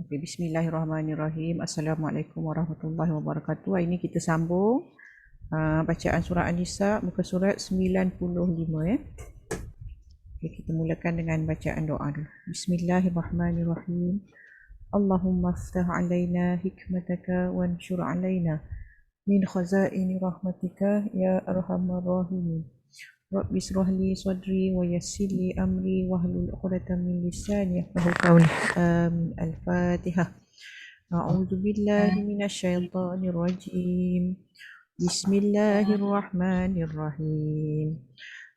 Okay, Bismillahirrahmanirrahim. Assalamualaikum warahmatullahi wabarakatuh. Hari ini kita sambung bacaan surah An-Nisa, muka surat 95 ya. Okay, kita mulakan dengan bacaan doa dulu. Bismillahirrahmanirrahim. Allahumma aftah alaina hikmataka wanshur alaina min khazaini rahmatika ya arhamar rahimin. Rabbi israh li sadri wa yassir li amri wahlul 'uqdatam min lisani yafqahu qawli. Al-Fatihah. أعوذ بالله من الشيطان الرجيم بسم الله الرحمن الرحيم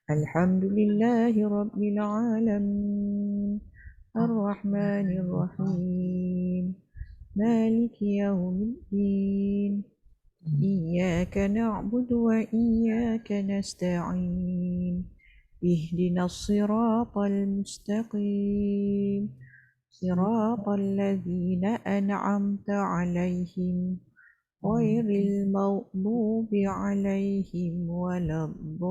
الحمد لله رب العالمين الرحمن الرحيم مالك يوم الدين إياك نعبد وإياك نستعين اهدنا الصراط المستقيم صراط الذين أنعمت عليهم غير المغضوب عليهم ولا الضالين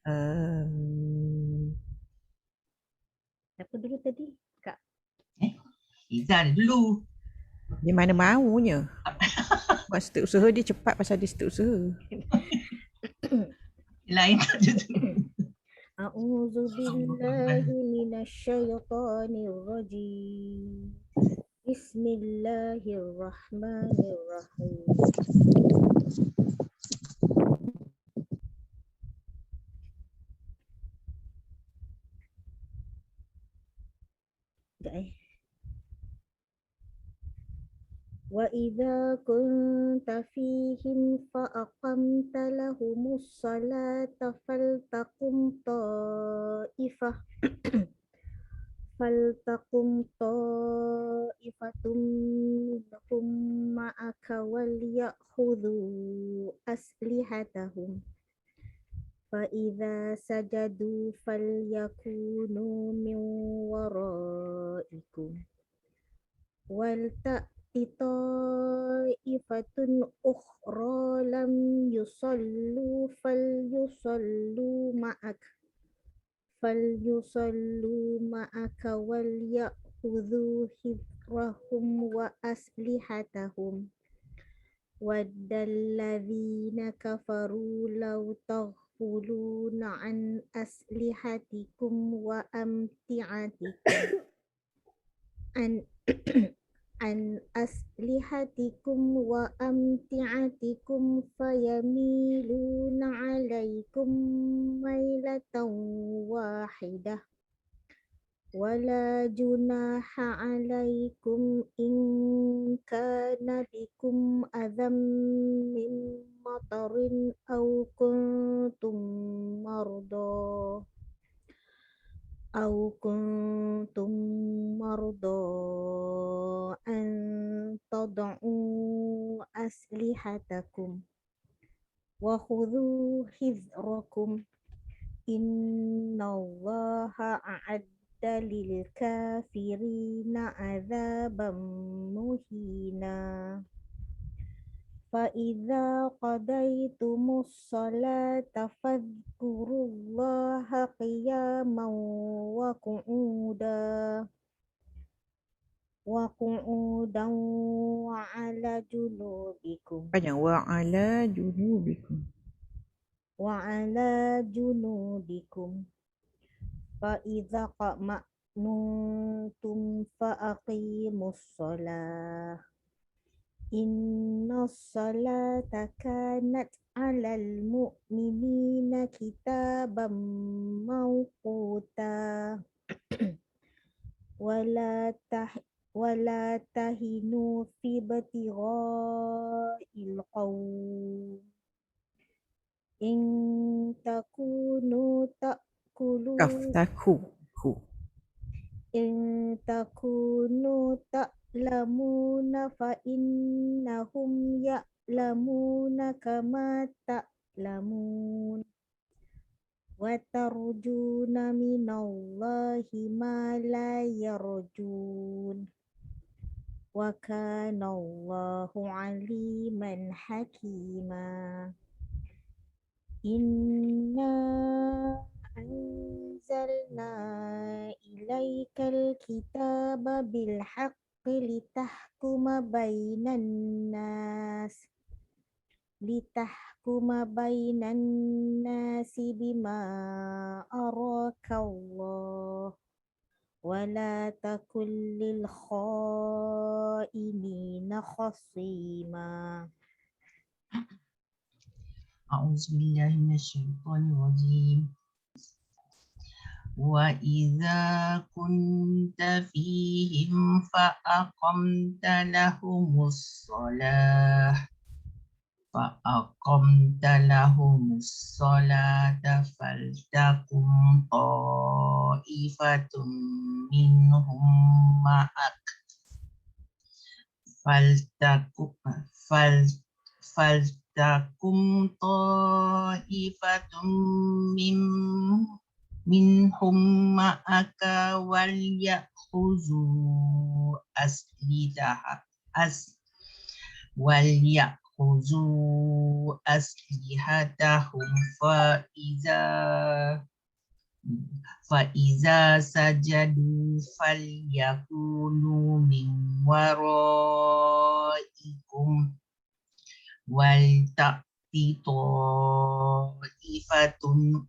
آمين. Siapa dulu tadi? Kak. Izzah dia dulu. Dia mana maunya. Buat start usaha dia cepat pasal dia start usaha. Lain tak je tu. A'udzu billahi minasyaitonir rajim. Bismillahirrahmanirrahim. وَإِذَا كُنْتَ فِيهِمْ فَأَقَمْتَ لَهُمُ الصَّلَاةَ فَلْتَقُمْ طَائِفَةٌ مِّنْهُمْ مَعَكَ وَلْيَأْخُذُوا أَسْلِحَتَهُمْ فَإِذَا سَجَدُوا فَلْيَكُونُوا مِنْ وَرَائِكُمْ وَلْتَأْتِ طَائِفَةٌ أُخْرَى لَمْ يُصَلُّوا فَلْيُصَلُّوا مَعَكَ وَلْيَأْخُذُوا حِذْرَهُمْ وَأَسْلِحَتَهُمْ وَدَّ الَّذِينَ كَفَرُوا لَوْ تَغْفُلُونَ عَنْ أَسْلِحَتِكُمْ وَأَمْتِعَتِكُمْ فَيَمِيلُونَ عَلَيْكُمْ مَيْلَةً وَاحِدَةً وَلَا جُنَاحَ عَلَيْكُمْ إِنْ كَانَ بِكُمْ أَذًى مِّن مَّطَرٍ أَوْ كُنْتُمْ مرضى أن تضعوا أسلحتكم وخذوا حذركم إن الله أعد للكافرين عذابا مهينا فإذا قضيتم الصلاة فاذكروا الله قياما وقعودا وعلى جنوبكم Panjang وعلى جنوبكم فإذا اطمأننتم فأقيموا الصلاة إن الصلاة كانت على المؤمنين كتابا موقوتا ولا تهنوا في ابتغاء القوم إن تكونوا تألمون فإنهم يألمون كما تألمون وترجون من الله ما لا يرجون وكان الله عليما حكيما إنا أنزلنا kitaba bil haqqi litahkuma bainan nas bima arakallah wala takul lil khainina khasima. A'udzubillahi minasyaitonirrajim. Wa idza kunta fihim fa aqamta lahumus salata faltakum ta'ifatum minhum ma'ak faltakum ta'ifatum minhum ma'aka wal ya'khuzu aslihatahum faiza sajadu falyakunu min waraikum wal ta'ti ta'ifatun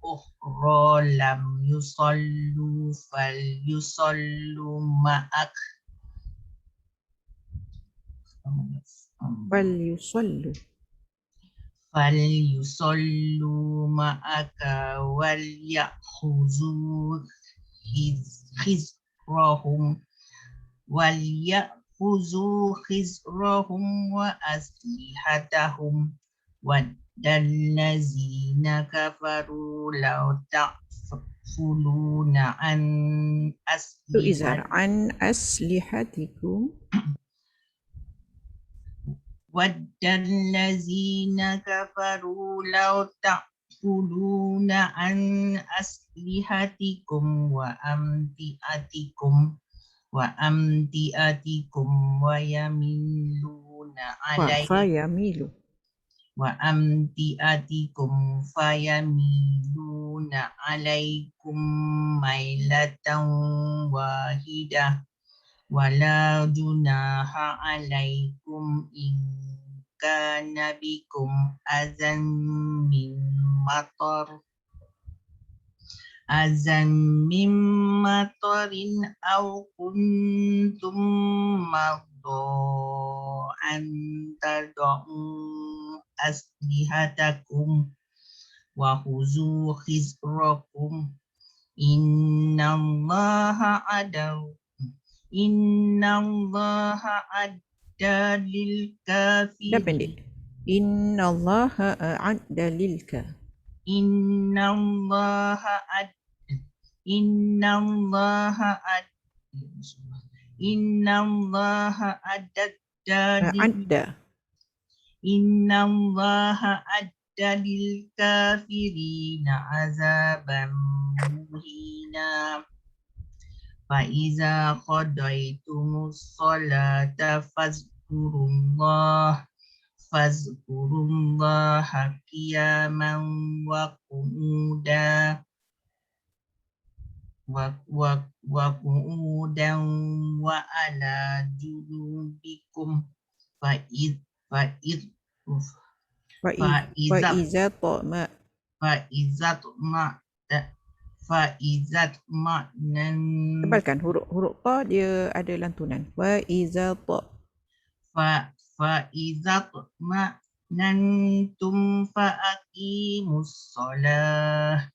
ukhra lam yusallu falyusallu ma'ak falyusallu ma'aka wal ya'khuzu khizrahum wa aslihatahum waddallazina kafaru law ta'fuluna an aslihatikum waddallazina kafaru law ta'fuluna an aslihatikum wa amtiatikum wa yamiluna alaikum fayamiluna alaikum mailatan wahidah wala junaha alaikum in kana bikum azan min matarin aw kuntum marda an tad'u aslihatakum wa huzu khizrakum innallaha adda lil dah pendek. kafirin Innallaha a'adda lilka. Innallaha adda lil kafirina azaban muhina. Fa iza qadaytumus salata fazkurullaha qiyaman wa qu'udan wa ala junubikum fa izat ma'nan Tebalkan huruf ta dia ada lantunan. Wa iza ta. izat ma'nantum fa aqimus shalah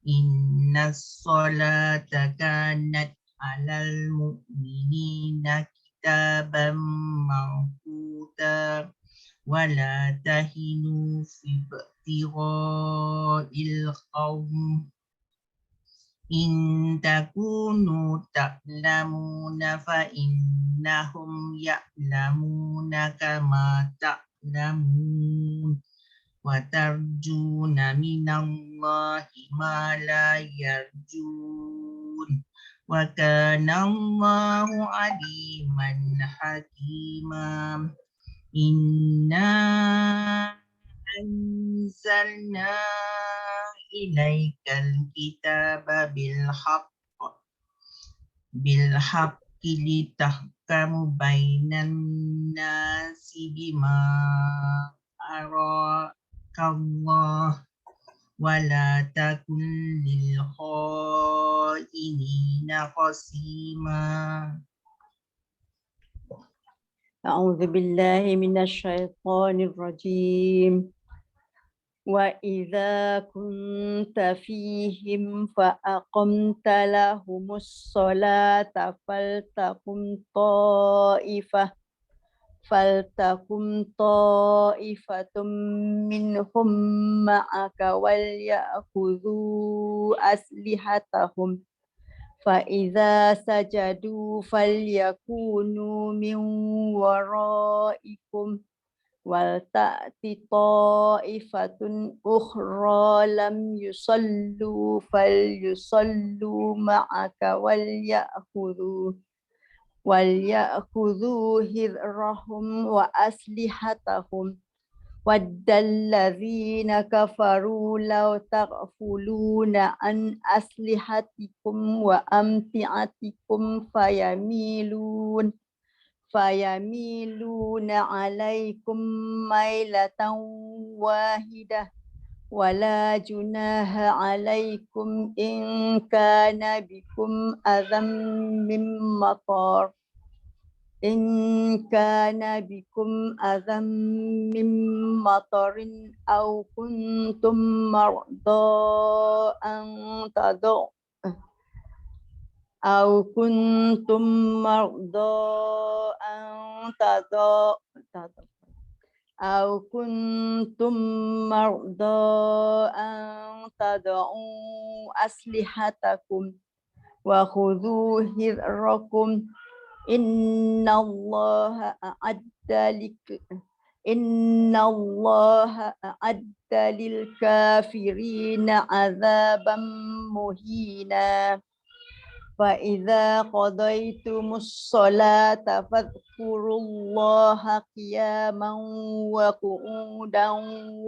innas sholata kanat alal mu'minina kitaban mawquta wala tahinu fi ibtigha'il qawm in takunu ta'lamuna fa innahum ya'lamuna kama ta'lamun wa tarjuna minallahi ma la yarjun wa kana Allahu aliman hakima. Inna anzalna ilaikal kitaba bil haqq بالحق لتحكم بين الناس بما أراك الله ولا تكن للخائنين خصيما. أعوذ بالله من الشيطان الرجيم. وإذا كنت فيهم فأقمت لهم الصلاة فلتكن طائفة منهم معك وليأخذوا أسلحتهم فإذا سجدوا فليكونوا من ورائكم ولتأت طائفة أخرى لم يصلوا فليصلوا معك وليأخذوا حذرهم وأسلحتهم ود الذين كفروا لو تغفلون عن أسلحتكم وأمتعتكم فيميلون عليكم ميلة واحدة ولا جناح عليكم إن كان بكم أذى من مطر أو كنتم مرضى أن تضعوا أسلحتكم وخذوا حذركم إن الله أعد للكافرين عذابا مهينا. فإذا قضيتم الصلاة فاذكروا الله قياما وقعودا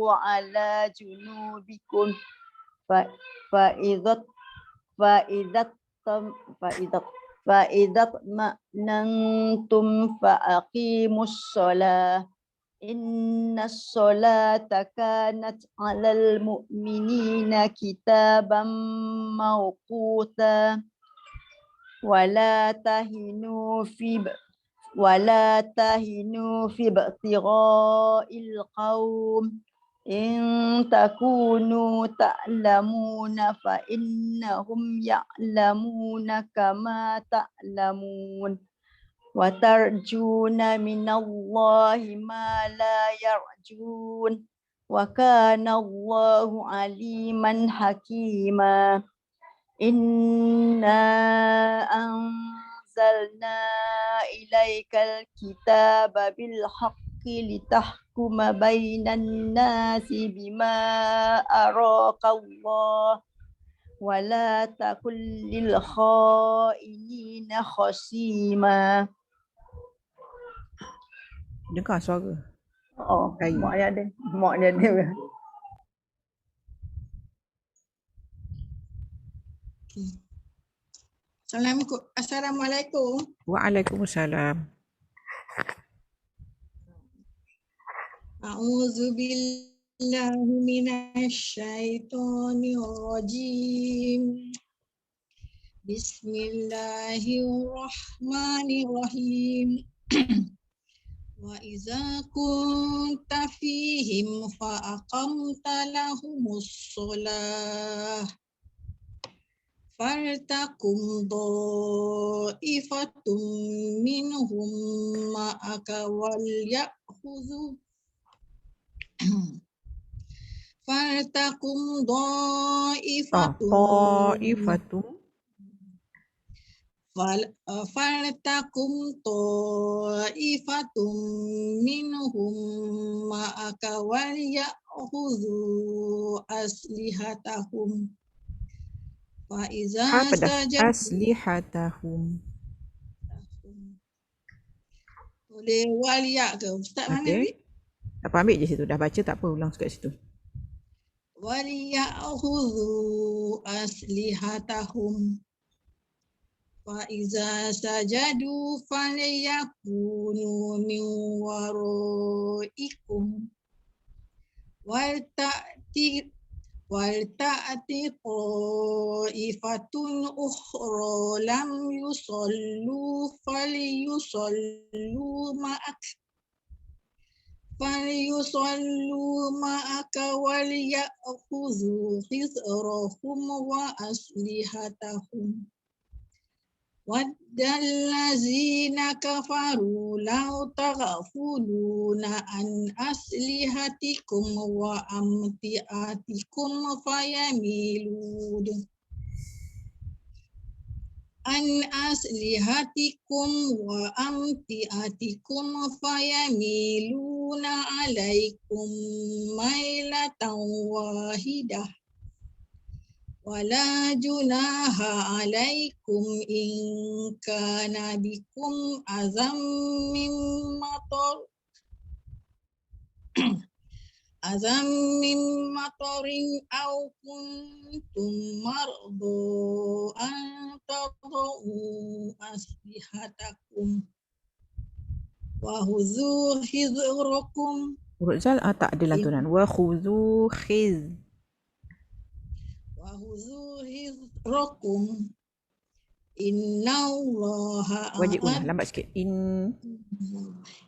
وعلى جنوبكم فإذا اطمأننتم فأقيموا الصلاة إن الصلاة كانت على المؤمنين كتابا موقوتا ولا تهنوا في ابتغاء القوم إن تكونوا تعلمون فإنهم يعلمون كما تعلمون وترجون من الله ما لا يرجون وكان الله عليما حكيما. إنا أنزلنا إليك الكتاب بالحق لتحكم بين الناس بما أراك الله ولا تكن للخائنين خصيما. Dengar suara. Oh, Kayu. mak dia ada. Assalamualaikum. Waalaikumsalam. A'udzu billahi minasyaitonir rajim. Bismillahirrahmanirrahim. Wa iza kunta fihim fa aqamta lahumus shalah faltakum dha'ifatum minhum ma'aka wal ya'khudhu faltakum dha'ifatum faltakum ta'ifatum minhum ma'aka wal ya'khudhu aslihatahum fa iza Aslihatahum. boleh wal ya ke ustaz mana ni? Apa ambil je situ, dah baca tak apa, ulang kat situ. Wal ya'khudhu aslihatahum فإذا سجدوا فليكونوا من ورائكم ولتأتي طائفة أخرى لم يصلوا فليصلوا معك وليأخذوا حذرهم وأسلحتهم ود الذين كفروا لو تغفلون عن أسلحتكم وأمتعتكم فيميلون عليكم ميلة واحدة ولا جناح عليكم إن كان بكم أذى من مطر أو كنتم مرضى أن تضعوا أسلحتكم وخذوا حذركم. Huruf zal tak ada lantunan. Wa khudhu حذركم Innallaha wajib ulang lambat sikit.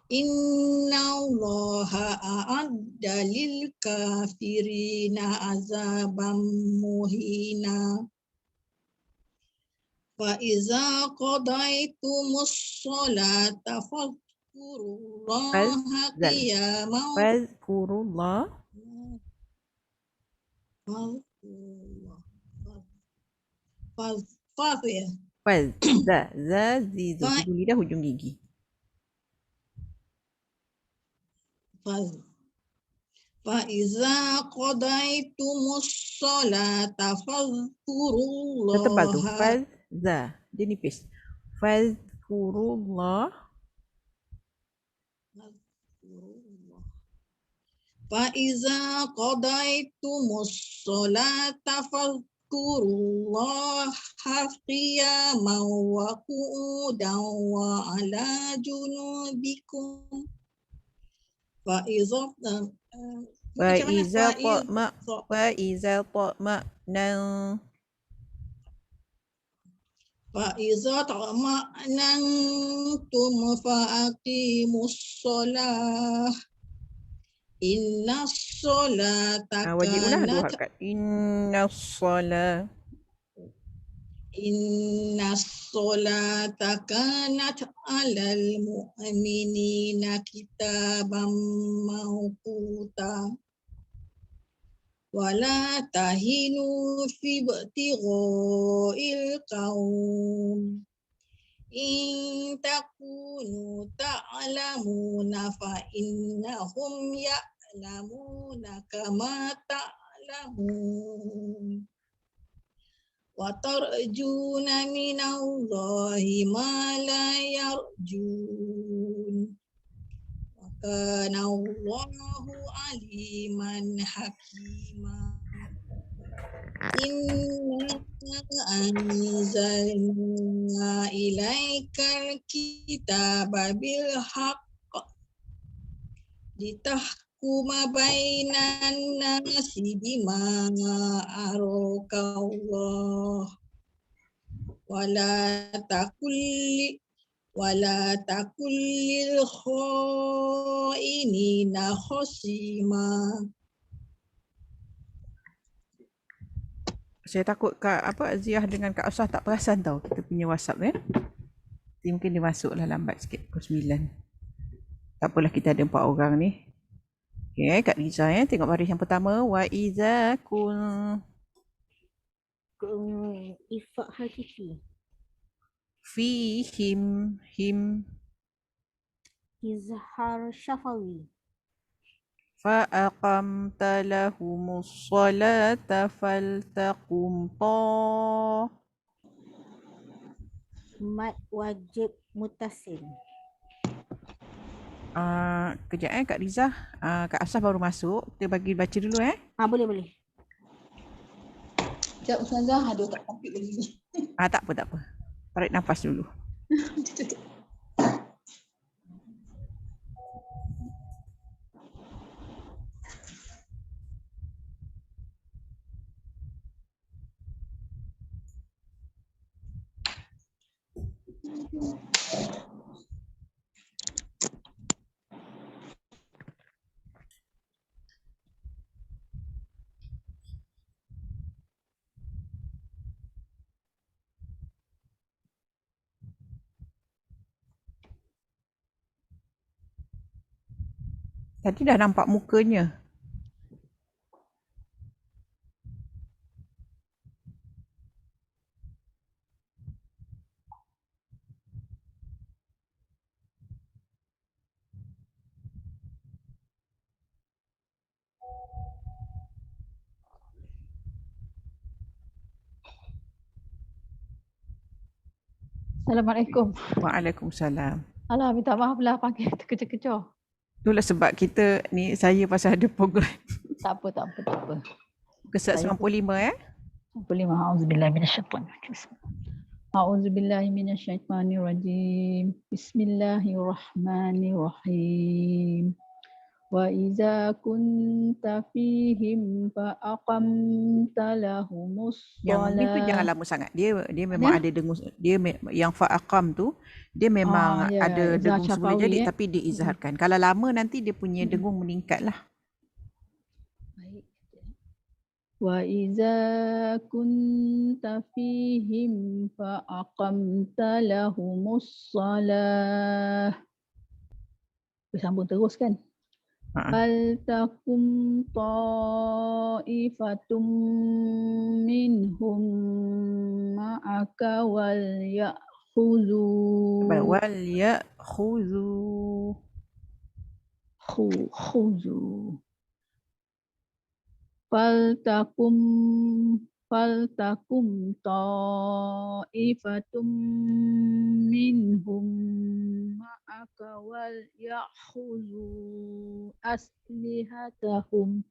Innallaha a'adda lil kafirina azaban muhina. Fa iza qadaytumus sholata fadhkurullaha qiyaman Fadhkurullah ya. Zizu hujung lidah hujung gigi. Fa iza qadaytumus sholata fadhkurullaha. Tebal tu. Dia nipis. Fadhkurullah. Fa iza qadaytumus sholata fadhkurullaha qiyaman wa qu'udan wa ala junubikum. Fa iza ta'ma'nantum fa aqimus sholah. Innas sholata Wajib ulang dua harakat. Innas sholata kanat alal mu'minina kitaban mawquta. Wala tahinu fi ibtigha'il qaum. In takunu ta'lamuna fa innahum ya'lamuna kama ta'lamun. Wa tarjuna minallahi ma la yarjun. Wa kana Allahu aliman hakima. Inna anzalna ilaikal kitaba bil haqq litahkuma bainan nasi bima araka Allah wala takul lil khainina khasima. Saya takut Ziah dengan Kak Afsah tak perasan tau kita punya WhatsApp ya. Jadi mungkin dia masuklah lambat sikit pukul 9. Tak apalah, kita ada 4 orang ni. Okay, Kak Riza ya, tengok baris yang pertama. Wa iza kun Ifak hakiki. fihim Izhar syafawi. fa'aqamta lahumus salata faltaqum Mat wajib mutasil. Kejap Kak Riza. Kak Afsah baru masuk. Kita bagi baca dulu Boleh. Sekejap Ustazah, aduh tak komplit lagi. Tak apa. Tarik nafas dulu. Tadi dah nampak mukanya. Assalamualaikum. Waalaikumsalam. Alah, minta maaf lah panggil terkecoh-kecoh. Itulah sebab kita ni, saya pasal ada program. Tak apa. Kesat 95 ya. 95. Auzubillahi minasyaitanir A'udzubillahi minasyaitonirrajim. Bismillahirrahmanirrahim. Wa iza kunta fihim fa aqamta lahumus Yang ni tu jangan shalah. lama sangat. Dia memang ada dengung, yang fa'aqam tu dia memang ya, ada izhar dengung sebelum syafawi, jadi tapi diizharkan. Kalau lama nanti dia punya dengung meningkat lah. Baik. Wa iza kunta fihim fa aqamta lahumus shalah. Bersambung terus kan? Fal takum ta'ifatum minhum ma'aka wal ya'khudhu Wal ya'khudhu. khudhu. Fal takum ta'ifatum minhum ma'aka wal ya'khudhu aslihatahum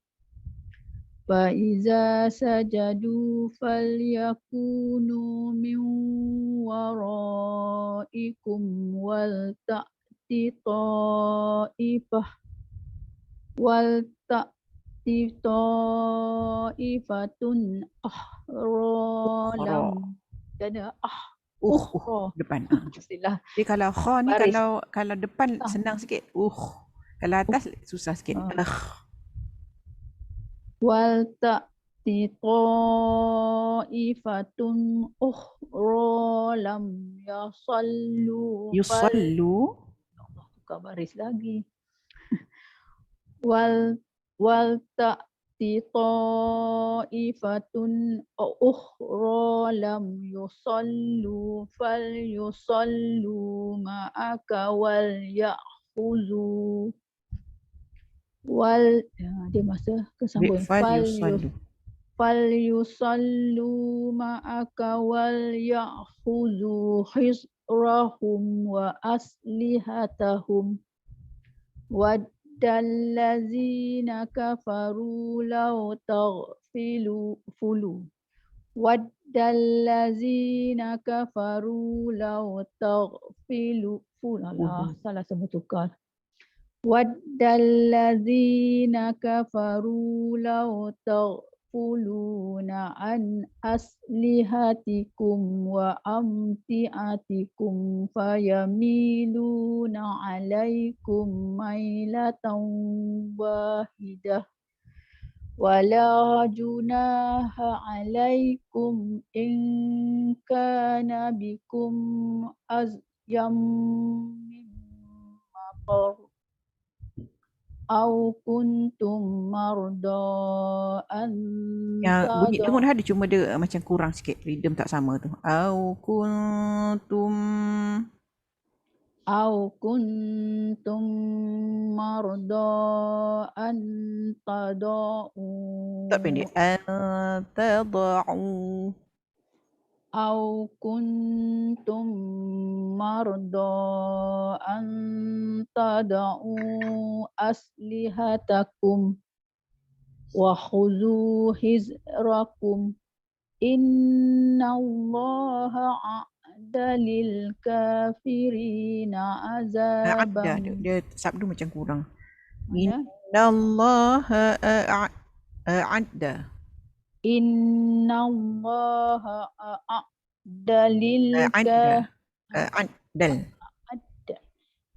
fa iza sajadu falyakunu min waraikum wal ta'ti ta'ifatun lam ada Depan. Pastilah. Jadi kalau kha ni Baris. kalau depan senang sikit. Kalau atas susah sikit. Wal ta'ti ta'ifatun ukhra lam yusallu buka baris lagi. Wal ta'ti ta'ifatun ukhra lam yusallu fal yusallu ma'aka wal ya'khudhu dia masa kesambung fal yusallu ma'aka wal ya'khudhu hisrahum wa aslihatahum waddallazina kafaru law taghfulu waddallazina kafaru law taghfilu salah semua tukar. Waddallazina kafaru law taghfuluna an aslihatikum wa amtiatikum fayamiluna alaikum mailatan wahidah wala junaha alaikum in kana bikum azyam min maqar au kuntum marda an yang bunyi dengung ada cuma dia macam kurang sikit, rhythm tak sama tu. Au kuntum marda an tada'u tak pendek tada'u au kuntum marda an tada'u aslihatakum wa khudhu hizrakum innallaha lil kafirina A'adda. azaban. Dia sabdu macam kurang. Mana? Innallaha a'adda. Innallaha a'adda lil A'adda. A'addal. a'adda.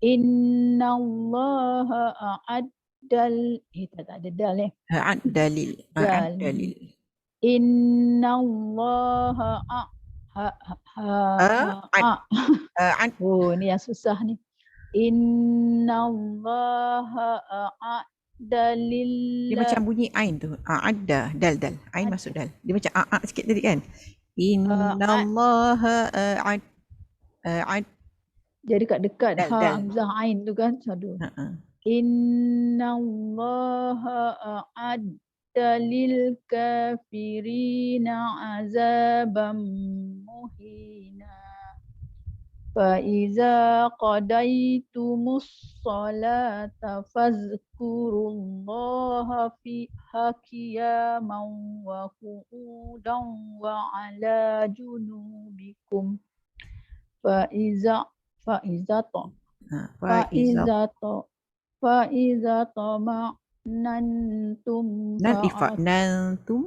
Innallaha a'addal. Tak ada dal A'addalil. Dal. A'addalil. Innallaha A'ad. Oh, ni yang susah ni. Innallaha a'adda lil. Dia macam bunyi ain tu. A'adda. Dal. Ain masuk dal. Dia macam a'a sikit tadi kan. Innallaha a'ad. Jadi dekat Dal. hamzah ain tu kan. Aduh. Innallaha a'adda lil kafirina azaban muhina. Fa'iza qadaytumus salata fazkurullaha fi qiyaman wa qu'udan wa ala junubikum. Fa'iza tama'nantum Nantum.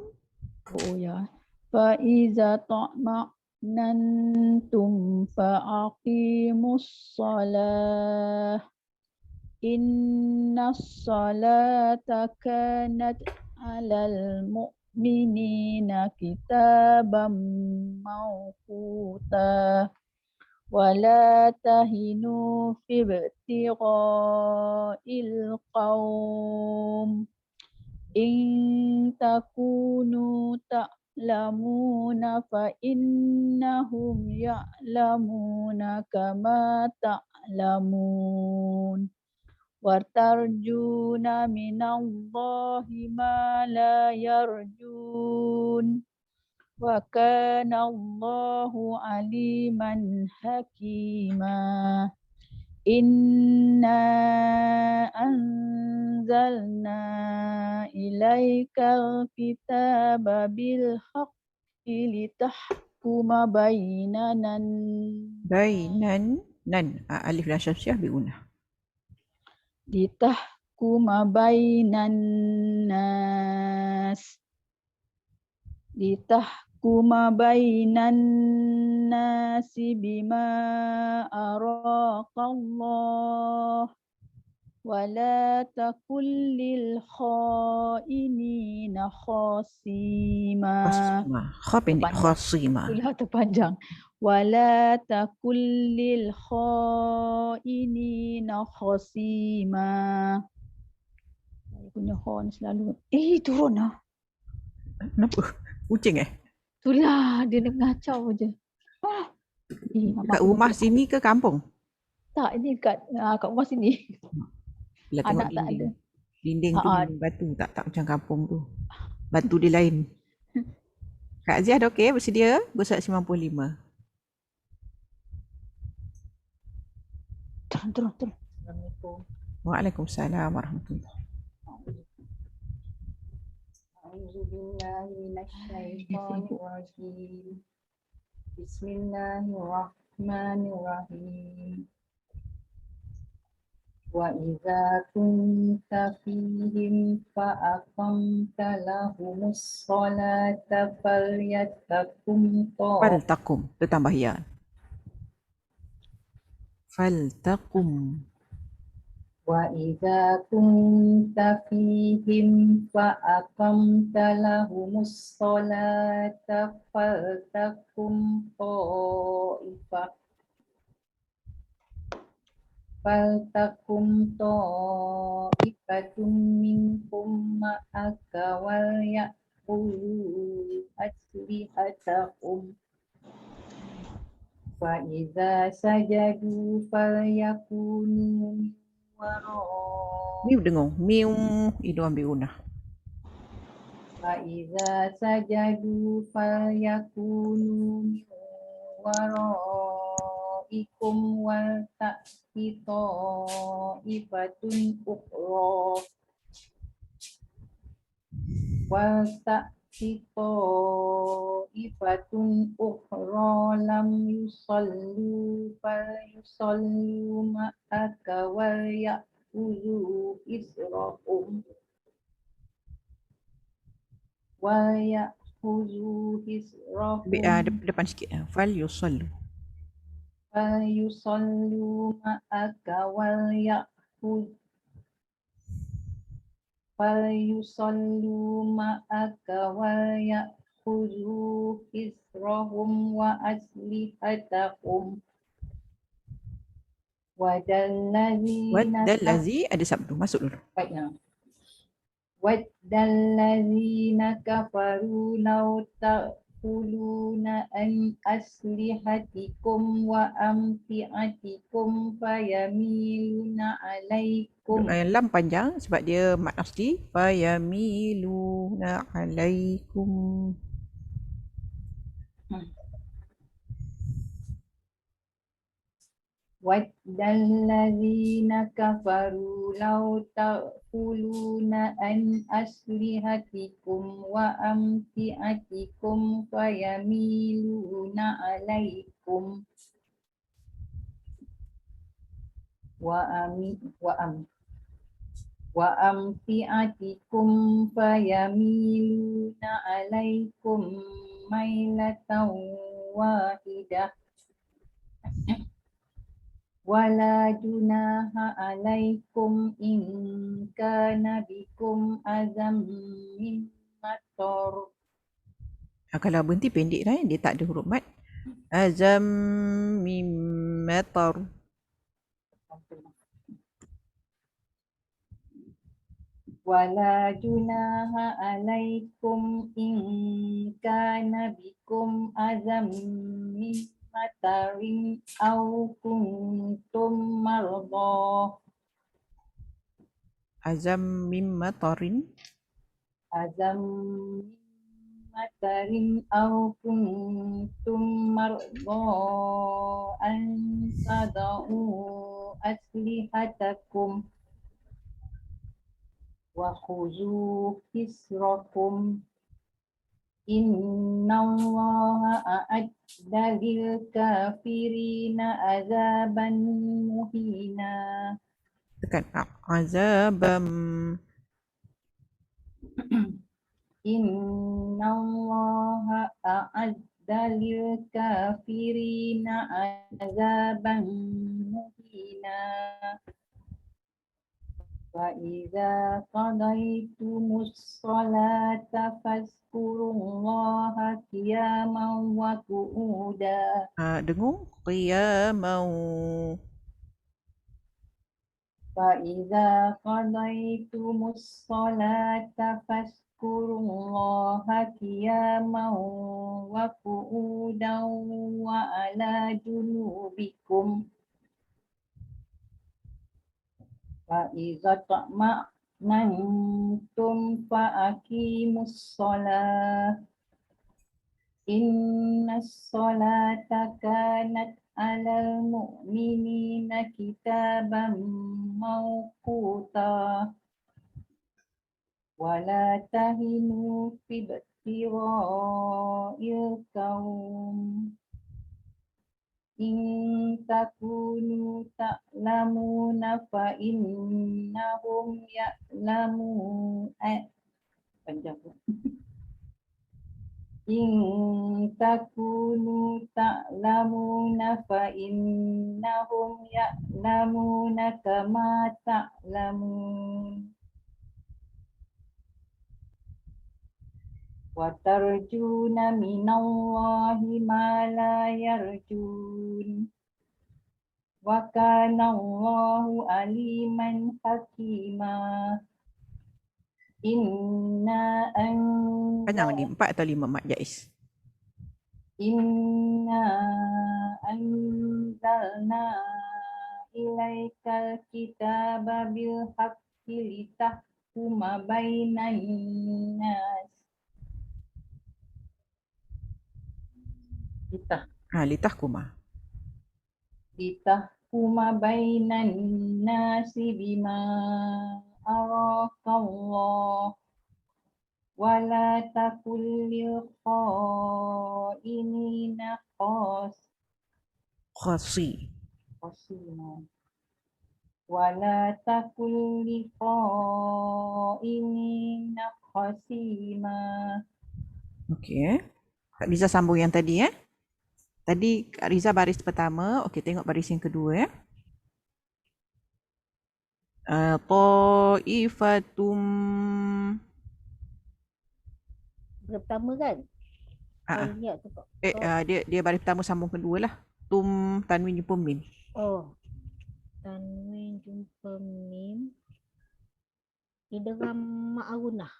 Oh ya. Fa'iza tama'nantum fa'aqimus salah. Innas salata kanat 'alal mu'minina kitaban mawquta. Wala tahinu fi ibtigha'il qaum. In takunu ta'lamuna fa innahum ya'lamuna kama ta'lamun. Wartarjuna minallahi ma la yarjun. Wa kana Allahu aliman hakima. Inna anzalna ilaikal kitaba bil haqqi litahkuma bainan Alif lam syamsiah bi'unah. Litahkuma bainan nas. Litahkuma bainan nasi bima araqallah. Wala takul lil khainina khasima. Kha pendek. Khasima. Itulah terpanjang. Wala takul lil khainina khasima. Punya kha ni selalu. Turun lah. Kenapa? Kucing Itulah dia nak ngacau je. Kat rumah sini ke kampung? Tak, ini kat rumah sini. Bila tengok Anak tak ada. Dinding tu dinding batu, tak macam kampung tu. Batu dia lain. Kak Aziah dah okey, bersedia? Bersurat 95. Turun. Assalamualaikum. Waalaikumsalam warahmatullahi. A'udzubillahi minasyaitonirrajim. Bismillahirrahmanirrahim. Wa idza kunta fihim fa aqamta lahumus salata falyattakum Faltakum, tu tambah ya. Faltakum. Wa idza kunta fihim fa aqamta lahumus salata faltakum ta'ifatun minkum ma'aka wal ya'khudhu aslihatahum. Fa idza sajadu falyakunu Miu dengung. Miu itu ambil unah. Fa idza sajadu falyakunu min waraikum wal ta'ti ta'ifatun ukhra. Wal ta'ti ta'ifatun ukhra lam yusallu falyusallu ma'aka wal ya'khudhu israhum Depan sikit. Fal yusallu. falyusallu ma'aka wal ya'khudhu israhum wa aslihatahum wadallazina Wadallazi ada sabdu. Masuk dulu. baiknya waddallazina kafaru law ta'kuluna an aslihatikum wa amtiatikum fayamiluna alaikum Lam panjang sebab dia mat asli. Fayamiluna alaikum. waddallazina kafaru law ta'kuluna an aslihatikum wa amtiatikum fayamiluna alaikum wa amtiatikum fayamiluna alaikum mailatan wahidah wala junaha alaikum in kana bikum azam min matar. Kalau berhenti pendek dah, dia tak ada huruf mat. Azam mim matar. Wala junaha alaikum in kana bikum azam min matarin au kuntum marda. Azam mim matarin. Azam matarin au kuntum marda an tada'u aslihatakum wa khuzu hisrakum innallaha a'adda lil kafirina azaban muhina. Tekan azabam. Innallaha a'adda lil kafirina azaban muhina. Wa idza qadaytumus salata fazkurullaha qiyaman wa qu'uda. Dengung qiyamau. Fa idza qadaytumus salata fazkurullaha qiyaman wa qu'udan wa ala junubikum. Fa idza ta'ma'nantum fa aqimus shalah. Innas sholata kanat 'alal mu'minina kitaban mawquta. Wa la tahinu fi ibtira'il qaum. In takunu ta'lamuna fa innahum ya'lamun. Panjang. In takunu ta'lamuna fa innahum ya'lamuna kama ta'lamun. Wa tarjuna minallahi ma la yarjun. Wa kana Allahu aliman hakima. Inna Panjang lagi. 4 atau 5 mat jais. Inna anzalna ilaikal kitaba bil haqqi litahkuma bainan nas. Litahkuma bainan nasi bima arakallah. Wala takul lil khasi. khasima. Wala takul liqa'imin khasima. Okey. Kak Riza sambung yang tadi Tadi Kak Riza baris pertama. Okey, tengok baris yang kedua Ta'ifatum. Pertama kan? Ah, Kau lihat tu kok. dia baris pertama sambung kedua lah. Tum tanwin jumpa mim. Oh. Tanwin jumpa mim. Idgham ma'arunah.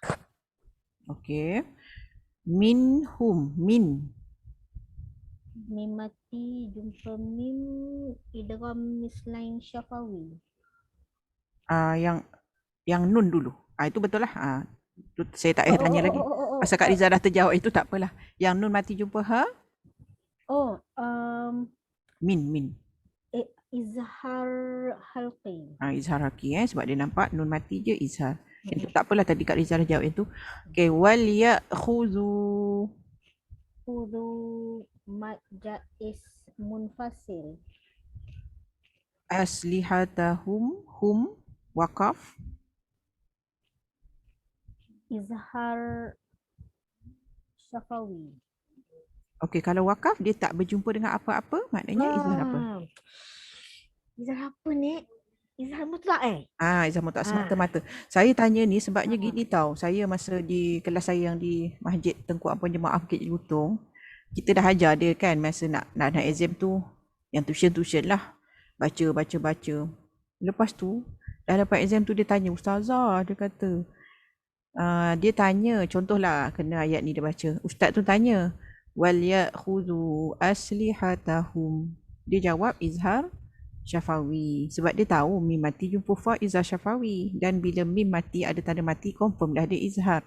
Okey. Minhum, min. Mim mati jumpa mim. Idgham mislain syafawi. Yang nun dulu. Itu betul lah. Tu saya tak payah tanya lagi. Pasal Kak Riza dah terjawab itu tak apalah. Yang nun mati jumpa ha? Min. Izhar halqi. Izhar haki sebab dia nampak nun mati je izhar. Itu tak apalah, tadi Kak Riza dah jawab itu. Okey, wal ya'khudhu. Khudu mad jais munfasil. Aslihatahum, hum waqaf. Izhar syafawi. Okey, kalau waqaf dia tak berjumpa dengan apa-apa, maknanya izhar apa? Izhar apa ni? Izhar mutlak Izhar mutlak semata-mata. Saya tanya ni sebabnya gini tau. Saya masa di kelas saya yang di Masjid Tengku Ampun Jemaah Bukit Jelutong, kita dah ajar dia kan masa nak exam tu, yang tuition lah. Baca. Lepas tu, dah dapat exam tu dia tanya, Ustazah, dia kata, dia tanya, contohlah kena ayat ni dia baca. Ustaz tu tanya, wal ya'khudhu aslihatahum. Dia jawab izhar syafawi. Sebab dia tahu mim mati jumpa fa izhar syafawi. Dan bila mim mati ada tanda mati, confirm dah dia izhar.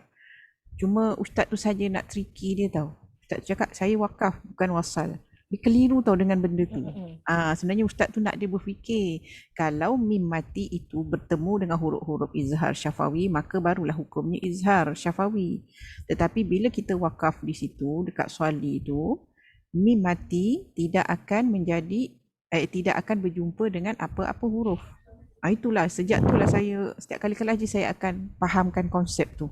Cuma ustaz tu saja nak tricky dia tahu. Ustaz cakap saya wakaf bukan wasal. Dia keliru tahu dengan benda tu. Sebenarnya ustaz tu nak dia berfikir kalau mim mati itu bertemu dengan huruf-huruf izhar syafawi, maka barulah hukumnya izhar syafawi. Tetapi bila kita wakaf di situ dekat suali tu, mim mati tidak akan berjumpa dengan apa-apa huruf. Itulah sejak itulah saya setiap kali kelas je saya akan fahamkan konsep tu.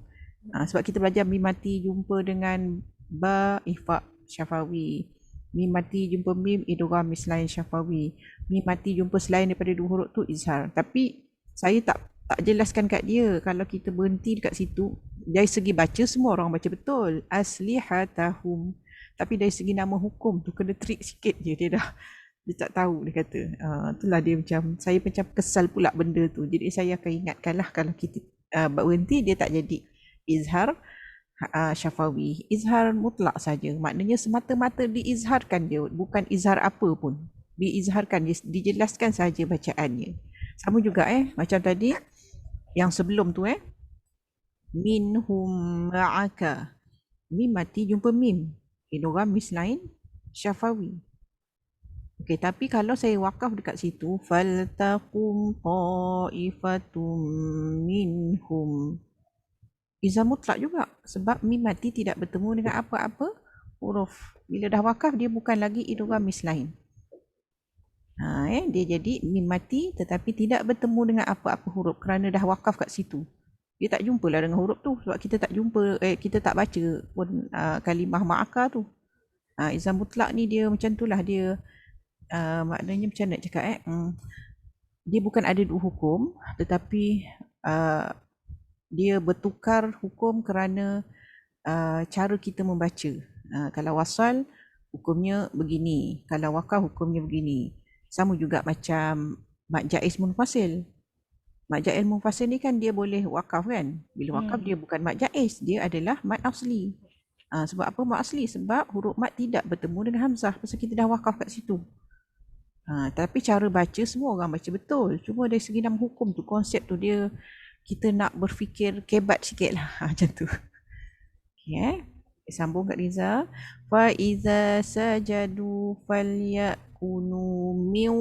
Sebab kita belajar mim mati jumpa dengan ba ihfa syafawi. Mim mati jumpa mim idgham mislain syafawi. Mim mati jumpa selain daripada dua huruf tu izhar. Tapi saya tak jelaskan kat dia kalau kita berhenti dekat situ. Dari segi baca semua orang baca betul. Aslihatahum. Tapi dari segi nama hukum tu kena trik sikit je dia tak tahu dia kata. Itulah dia saya macam kesal pula benda tu. Jadi saya akan ingatkanlah kalau kita berhenti dia tak jadi izhar syafawi. Izhar mutlak saja. Maknanya semata-mata diizharkan dia, bukan izhar apa pun. Diizharkan, dijelaskan saja bacaannya. Sama juga macam tadi yang sebelum tu minhum ma'aka. Mim mati jumpa mim. Idgham mislain syafawi. Okey, tapi kalau saya wakaf dekat situ, faltaqum ta'ifatum minhum. Izhar mutlak juga sebab mim mati tidak bertemu dengan apa-apa huruf. Bila dah wakaf dia bukan lagi idgham mislain. Dia jadi mim mati tetapi tidak bertemu dengan apa-apa huruf kerana dah wakaf kat situ. Dia tak jumpalah dengan huruf tu sebab kita tak jumpa kita tak baca pun kalimah ma'aka tu. Izhar mutlak ni dia macam itulah dia maknanya macam nak cakap dia bukan ada dua hukum tetapi dia bertukar hukum kerana cara kita membaca. Kalau wasal hukumnya begini, kalau wakaf hukumnya begini. Sama juga macam mad jaiz munfasil. Mad jaiz munfasil ni kan dia boleh wakaf kan. Bila wakaf dia bukan mad jaiz, dia adalah mad asli. Sebab apa mad asli? Sebab huruf mad tidak bertemu dengan hamzah pasal kita dah wakaf kat situ. Tapi cara baca semua orang baca betul. Cuma dari segi nama hukum tu, konsep tu dia kita nak berfikir kebat sikit lah macam tu. Okay, sambung kat Riza. Fa iza sajadu falyakunu min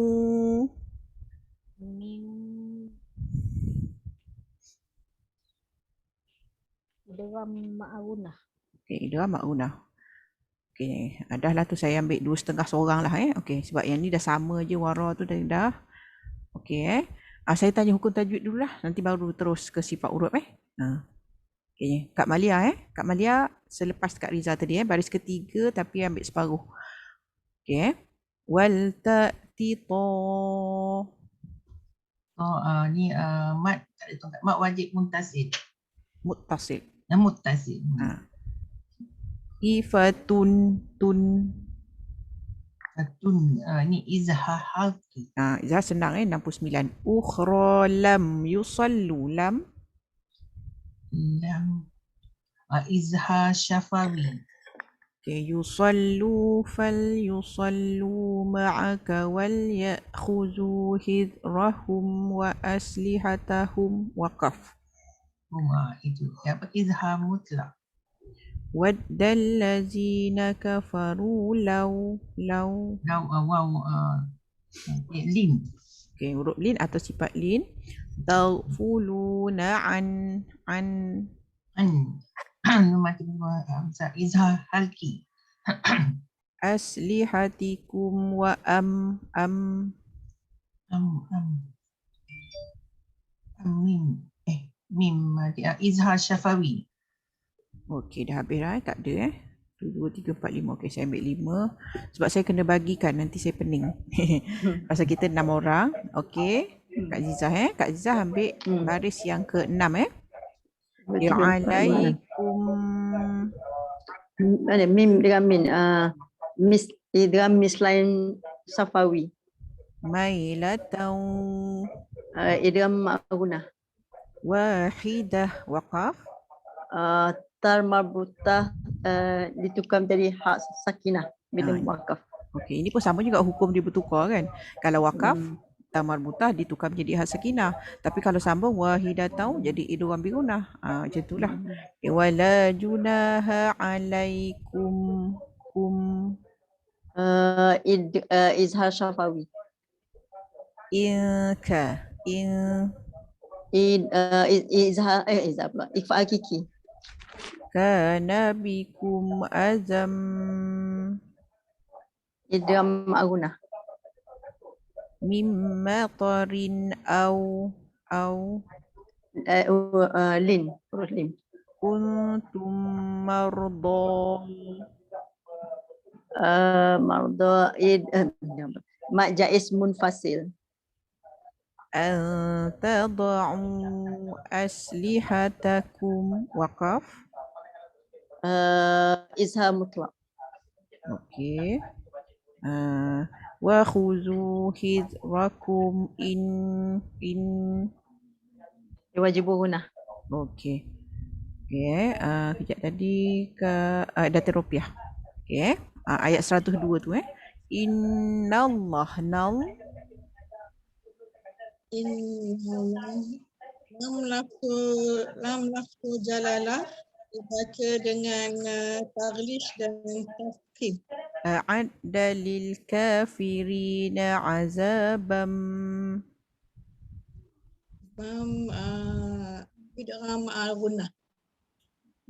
idgham ma'arunah. Okay, idgham ma'unah. Okey, dah lah tu saya ambil 2,5 seorang lah Okey, sebab yang ni dah sama je wara tu dah. Okey saya tanya hukum tajwid dulu lah, nanti baru terus ke sifat huruf Okey, Kak Malia Kak Malia selepas Kak Riza tadi baris ketiga tapi ambil separuh. Okey. Wal ta'ti ta. Ni mat tak ada tongkat. Mat wajib muntasil. Muttasil. Muttasil. Ifatun tun. Ni izhar halqi. Izhar senang 69. Ukhra lam yusallu lam. Lam. Izhar syafawi. Okey, yusallu fal yusallu ma'aka wal ya'khuzu hidrahum wa aslihatahum waqaf. Itu. Apa izhar mutlak. Waddal lazina kafaru law Lin. Okey, huruf lin atau sifat lin. Taghfuluna an Izhar halqi. aslihatikum wa Mim. Izhar syafawi. Okey, dah habis dah tak ada 1, 2, 3, 4, 5. Okey, saya ambil 5 sebab saya kena bagikan, nanti saya pening. Pasal kita 6 orang. Okey, Kak Zizah Kak Zizah ambil baris yang ke-6 Ya alaikum Ada mim dengan min. Idgham mislain safawi. mailatan Idgham ma'runah. wahidah waqaf. Tar marbutah ditukar menjadi hak sakinah bila wakaf. Okey, ini pun sama juga hukum dia bertukar kan. Kalau wakaf ta marbutah ditukar menjadi hak sakinah. Tapi kalau sambung wahidatau jadi idgham bigunah. Macam itulah. Wala junaha alaikum Izhar syafawi. Izhar pula. Ikhfa hakiki. kana bikum azam Idgham ma'runah. mimma tarin au Lin. Huruf lin. kuntum marda Marda mak jaiz munfasil. an tada'u aslihatakum waqaf. Izhar mutlak. Okey. Wa khuzu hidrakum in Wajib gunah. okey. Okey, kejap tadi ke data rupiah. Okey. Ayat 102 tu Innallah Lam lafzu jalalah dibaca dengan taghlis dan tafkhim. a'adda lil kafirina azabam Idgham ma'runah.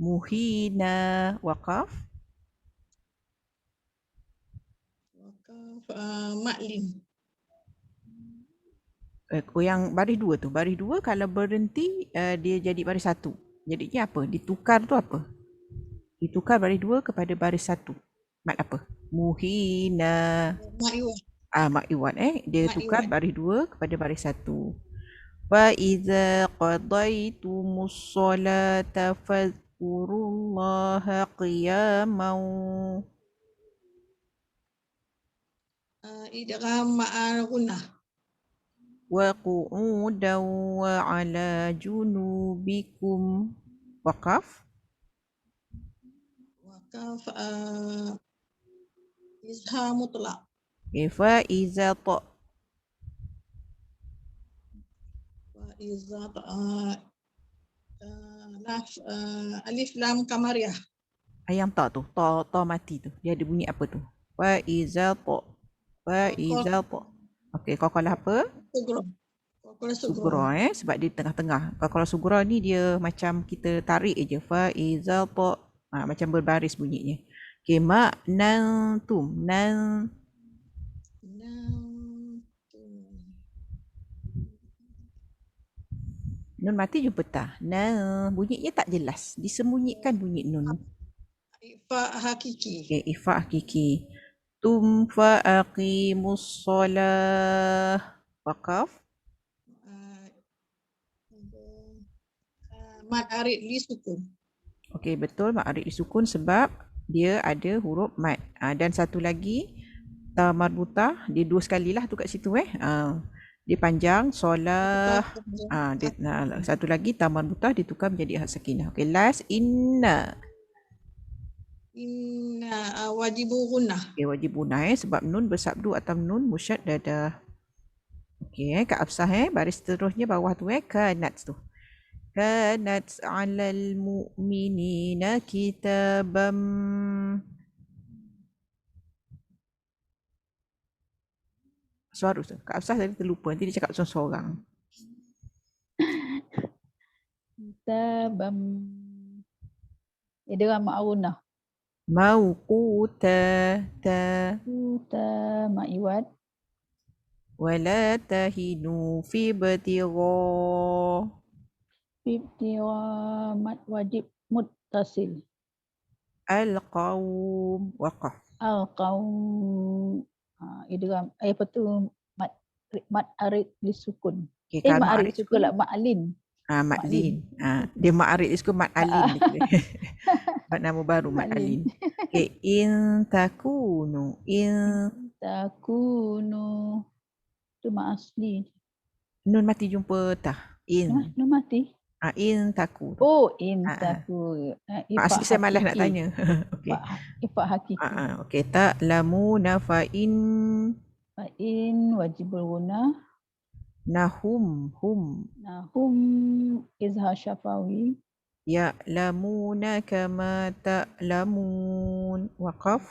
muhina waqaf. Wakaf maklin. Yang baris 2 tu. Baris 2 kalau berhenti dia jadi baris 1. Jadinya apa? Ditukar tu apa? Ditukar baris 2 kepada baris 1. Mat apa? Muhina. Mak iwat dia Mak tukar iwat. baris 2 kepada baris 1. Wa idza qadaytumus salata fadhkurullaha qiyaman Idgham ma'runah. wa qu'udan wa ala junubikum waqaf. Wakaf izhar mutlak. Fa iza ta alif lam kamariyah. yang ta tu, ta mati tu. Dia ada bunyi apa tu? Fa iza ta. Okey, qalqalah apa? Sugra. Qalqalah Sugra sebab dia tengah-tengah. Qalqalah sugra ni dia macam kita tarik je. Fa iza ta. Macam berbaris bunyinya. Okey, nantum. Nun mati jumpa ta. Bunyinya tak jelas. Disembunyikan bunyi nun. Ifa hakiki. Okey, ifa hakiki. Tum fa aqimus solah. Waqaf. Mad arid li sukun. Okey, betul mak arid disukun sebab dia ada huruf mad. Dan satu lagi ta marbutah, dia dua sekali lah tu kat situ dia panjang solah. Satu lagi ta marbutah ditukar menjadi hak sakinah. Okey, last inna. Inna wajibu gunnah. Okey, wajib bunah sebab nun bersabdu atau nun musyaddadah. Okey, Kak Hafsah baris seterusnya bawah tu kanat tu. Kanat 'alal mu'minina kitabam. Suara tu. Kak Hafsah tadi terlupa. Nanti dia cakap seorang-seorang. Kitabam. Idgham ma'unah. Mauquta ta Kuta ma'iwad. wala tahinu fi batigha. Ibtira mad wajib muttasil. Al-qaum waqaf. Al-qaum. Idgham. Apa tu? Mad arid disukun. Okey, Mad kalau arid sukun lah. Ma'lin. Matlin. Dia mak arid disebut mat alin. Mat nama baru mat alin. Okey, in takunu. Takunu. Tu mak asli. Nun mati jumpa tah. In. Nun mati. In taku. Oh, in taku. Mak asli saya malas nak tanya. Okey. Ifak hakiki. Okey, ta'lamuna fa in Wajibul guna. nahum Nahum izhar syafawi. ya'lamuna kama ta'lamun. Waqaf.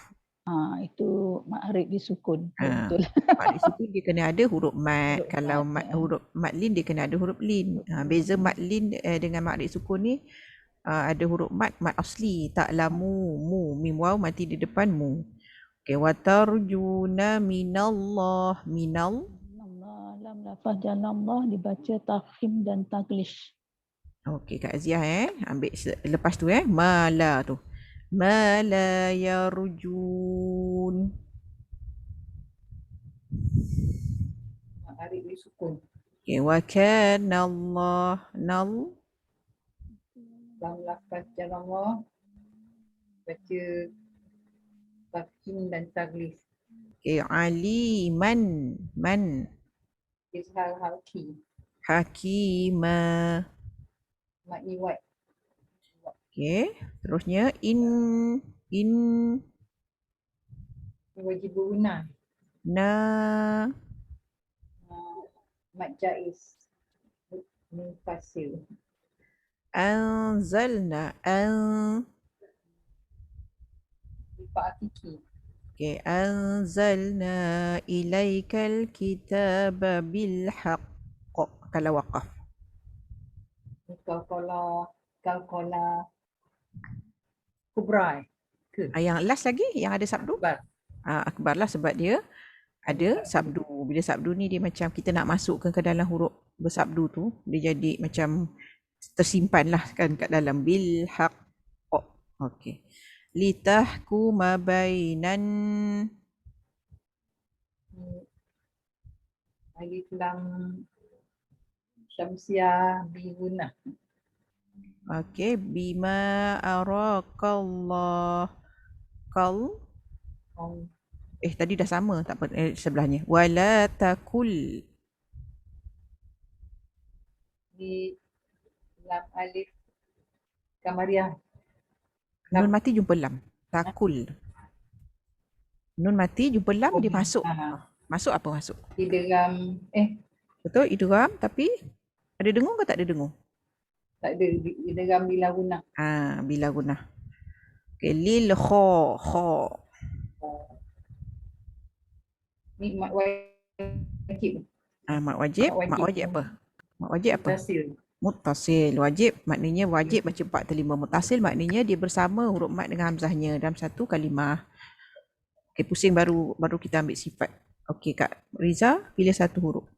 Itu ma'arid disukun. Betul. Mak di situ dia kena ada huruf mat. Kalau huruf matlin dia kena ada huruf lin. Beza matlin dengan ma'arid sukun ni ada huruf mat asli. Ta'lamu, mu, mim waw mati di depan mu. Okey, wa tarjuna minallah. Allah, lam lafaz jalallah dibaca tafkhim dan taglish. Okey, Kak Aziah ambil lepas tu mala tu. Mala yarjun. Arid disukun. Okey, wa kana Allah Lam lafaz jalallah. Baca tafkhim dan taglis. okey, aliman Izhar haki. hakima. Ma'iwad. Okey, terusnya in Wajib guna. na Mad jaiz. Munfasil. anzalna Ifak hakiki. okey, anzalna ilaikal kitaba bil haqq. Kalau waqaf. Kalkola kubra. Yang last lagi yang ada sabdu Akbar. akbar lah sebab dia ada sabdu. Bila sabdu ni dia macam kita nak masukkan ke dalam huruf bersabdu tu, dia jadi macam tersimpan lah kan kat dalam bil haqq. Okey. Litahkuma bainan Alif lam syamsiah bi guna. okey, bima arakallah. Tadi dah sama tak apa sebelahnya. Wala takul. Di lam alif kamariah. Nun mati jumpa lam. Takul. Nun mati jumpa lam dia masuk. Masuk apa masuk? Idgham Betul, idgham tapi ada dengung ke tak ada dengung? tak ada idgham bila guna. Bila guna. Okey, lil kha. Ni mak wajib. Mak wajib apa? Mak wajib apa? Muttasil. Muttasil. Wajib maknanya wajib baca 4 atau 5. Muttasil maknanya dia bersama huruf mat dengan hamzahnya dalam satu kalimah. Okey, pusing baru kita ambil sifat. Okey, Kak Riza, pilih satu huruf.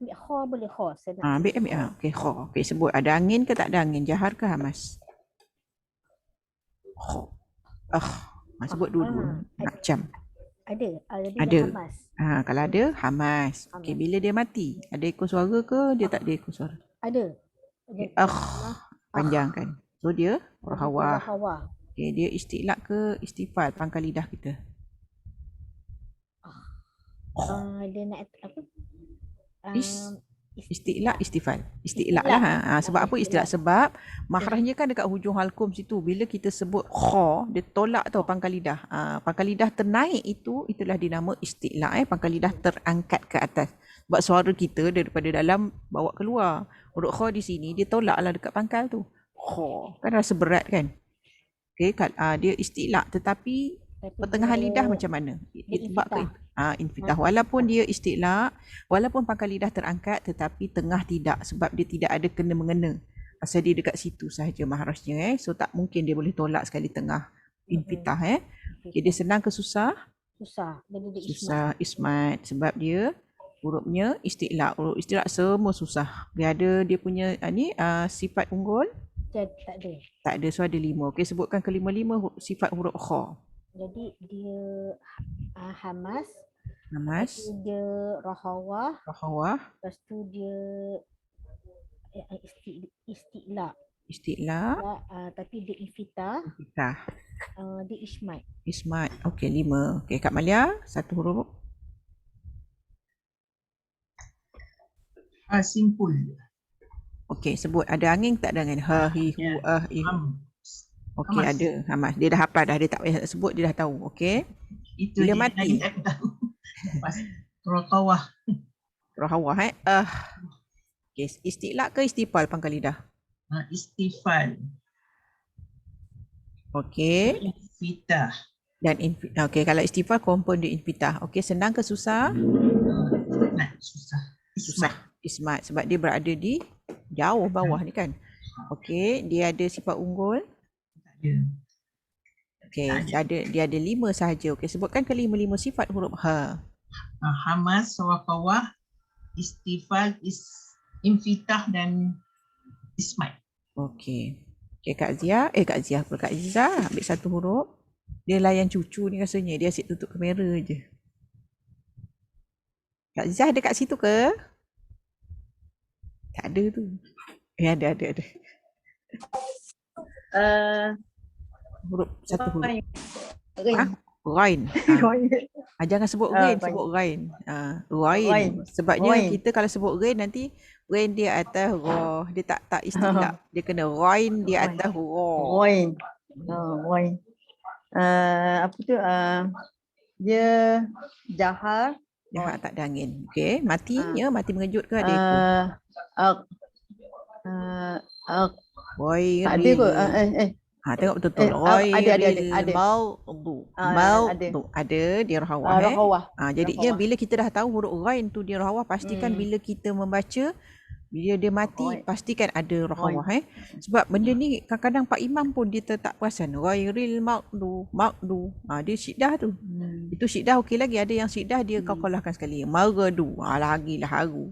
Ambil kha boleh kha. Saya nak Ambil. kha. Okey, kha. Okey, sebut ada angin ke tak ada angin? Jahar ke hamas? Kha. Sebut dua-dua. Macam. Ada. Jadi Ada. dah hamas. Kalau ada hamas. Okey, bila dia mati, ada ekor suara ke dia tak ada ekor suara? Ada. Okay. Panjang kan. So dia rahawah. Rahawah. Okey, dia isti'la ke istifal pangkal lidah kita? Dia nak apa? Isti'la istifal. Isti'la lah. Sebab apa isti'la? Sebab mahrajnya kan dekat hujung halkum situ. Bila kita sebut kha, dia tolak tau pangkal lidah. Pangkal lidah ternaik itulah dinama isti'la. Pangkal lidah terangkat ke atas. Sebab suara kita daripada dalam bawa keluar. Huruf kha di sini dia tolaklah dekat pangkal tu. Kha. Kan rasa berat kan? Okey, dia isti'la tetapi pertengahan lidah macam mana? Sebab ke infitah. Walaupun dia isti'la, walaupun pangkal lidah terangkat tetapi tengah tidak, sebab dia tidak ada kena mengena. Pasal dia dekat situ sahaja mahrajnya. So tak mungkin dia boleh tolak sekali tengah infitah. Okay, dia senang ke susah? Susah. Dia susah ismat sebab dia hurufnya isti'la. Huruf isti'la semua susah. Dia ada dia punya sifat unggul? Tak ada. Tak ada. So ada 5. Okey, sebutkan kelima-lima sifat huruf kha. Jadi dia hamas. Hamas. Lepas tu dia rahawah. Lepas tu dia isti'la. Tapi dia infitah. Dia ismat. Okey, 5. Okey, Kak Malia, satu huruf. Simpul. Okey, sebut ada angin tak ada angin? Ha, hi, hu, i. Okey, ada. Hamas. Dia dah hafal dah. Dia tak payah sebut, dia dah tahu. Okey. Itu bila mati. Aku tahu. Pas rahawah. Rahawah Okey, isti'la ke istifal pangkal lidah? Istifal. Okey. Infitah. Dan okey, kalau istifal kompon dia infitah. Okey, senang ke susah? Susah. Ismat sebab dia berada di jauh bawah ni kan. Okey, dia ada sifat unggul? Okey, dia ada 5 sahaja. Okey, sebutkan kelima-lima sifat huruf ha. Hamas, rahawah, istifal, infitah dan ismat. Okey. Okey, Kak Aziza ambil satu huruf. Dia layan cucu ni rasanya. Dia asyik tutup kamera je. Kak Aziza ada kat situ ke? Tak ada tu. Ada. Huruf satu huruf. Ghain. Jangan sebut ghain, sebut ghain. Ghain. Sebabnya kita kalau sebut ghain nanti ghain dia atas ra, dia tak istilah. Dia kena ghain dia atas ra. Ghain. Ghain. Apa tu? Dia jahar. Jahar tak ada angin. Okey, matinya mati mengejut ke ada ekor? Ghain. Tak ada kot. Tengok betul-betul. Ada. Mau ada dia rahawah. Jadinya bila kita dah tahu huruf ghain tu dia rahawah, pastikan bila kita membaca, bila dia mati pastikan ada rahawah. Sebab benda ni kadang-kadang Pak Imam pun dia tak perasan. Ghairil maqdu. Dia syiddah tu. Itu syiddah okey lagi. Ada yang syiddah dia qalqalahkan sekali. Maghdu. Lagilah haru.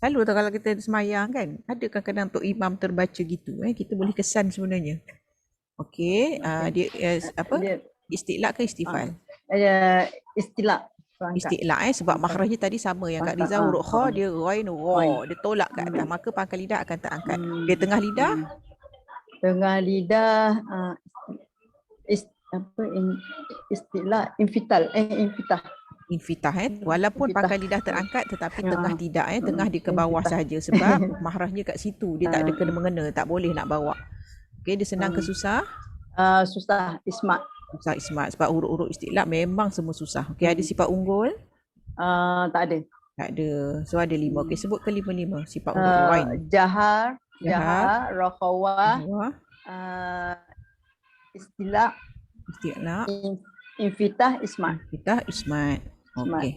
Selalu tu kalau kita semayang kan, ada kadang-kadang untuk imam terbaca gitu. Kita boleh kesan sebenarnya. Okey, dia apa? Isti'la ke istifal? Isti'la. Isti'la sebab makhrajnya tadi sama yang Kak Riza huruf kha dia ghain ra, dia tolak ke atas, maka pangkal lidah akan terangkat. Dia tengah lidah? Tengah lidah isti'la infitah. Walaupun pangkal lidah terangkat tetapi tengah tidak, tengah di ke bawah sahaja sebab mahrajnya kat situ, dia tak ada kena mengena, tak boleh nak bawa. Okey, dia senang ke susah? Susah, ismat. Susah ismat sebab huruf-huruf isti'la memang semua susah. Okey, ada sifat unggul? Tak ada. Tak ada. So ada 5. Okey, sebut ke 5 sifat huruf ghain. Jahar, rahawah, isti'la, infitah, ismat. Okey.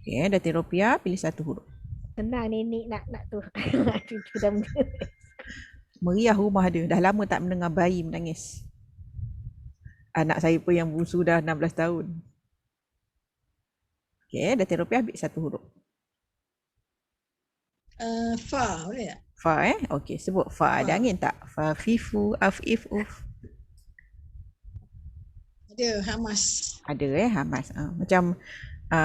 Okey, datin rupiah, pilih satu huruf. Senang nenek nak tu. Cucu dah Meriah rumah dia. Dah lama tak mendengar bayi menangis. Anak saya pun yang bungsu dah 16 tahun. Okey, datin rupiah ambil satu huruf. Fa boleh tak? Fa Okey, sebut fa. Ada Fa. angin tak? Fa, fifu, af, if, uf. Ada Hamas. Ada Hamas. Macam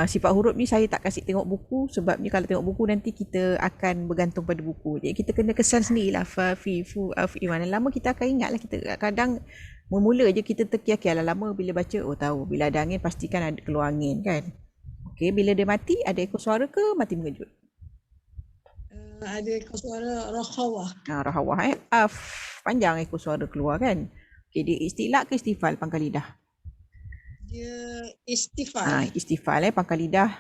sifat huruf ni saya tak kasih tengok buku sebabnya kalau tengok buku nanti kita akan bergantung pada buku. Jadi kita kena kesan sendirilah. Fa, fi, fu, af, i. Mana lama kita akan ingat lah. Kita kadang memula je kita terkiar-kiar lah. Lama bila baca, oh tahu. Bila ada angin pastikan ada keluar angin kan. Okey, bila dia mati ada ekor suara ke mati mengejut? Ada ekor suara Rokhawah. Rahawah Af. Panjang ekor suara keluar kan. Okey, dia istilah ke istifal pangkal lidah? Dia istifal. Istifal pangkal lidah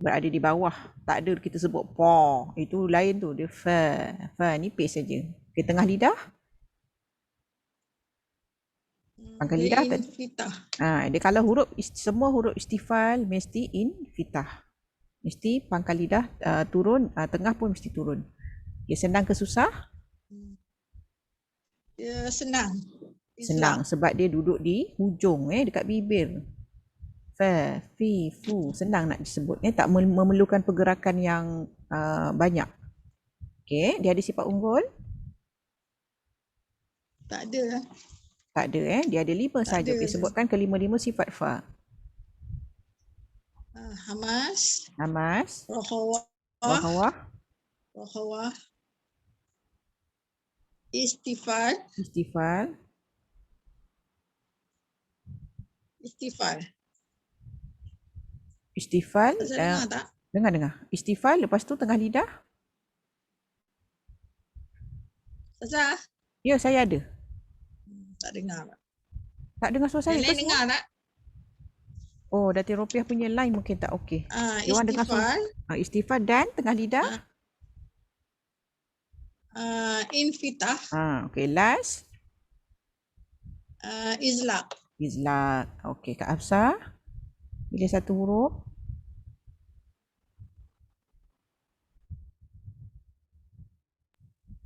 berada di bawah. Tak ada kita sebut pa. Itu lain tu. Dia fa. Fa nipis saja. Okey, tengah lidah. Pangkal lidah Dia tadi. infitah. Dia kalau semua huruf istifal mesti infitah. Mesti pangkal lidah turun, tengah pun mesti turun. Dia senang ke susah? Dia senang. Senang sebab dia duduk di hujung dekat bibir. Fa, fi, fu. Senang nak disebut. Tak memerlukan pergerakan yang banyak. Okey, dia ada sifat unggul? Tak ada. Tak ada Dia ada 5 saja. ada. Okey, sebutkan kelima-lima sifat fa. Hamas. Hamas, Rokhawah. rahawah, Rokhawah. Istifal. istifal, Istifal. istifal. Saya dengar tak? Dengar. Istifal, lepas tu tengah lidah. Ustazah? Ya, saya ada. Tak dengar. Tak dengar suara saya Yang ke lain semua? dengar tak? Oh, datin rupiah punya line mungkin tak okey. Dia orang dengar Istifal. Istifal dan tengah lidah. Infitah. Okey, last. Izlaq. Izlaq. Okey, Kak Hafsah. Pilih satu huruf.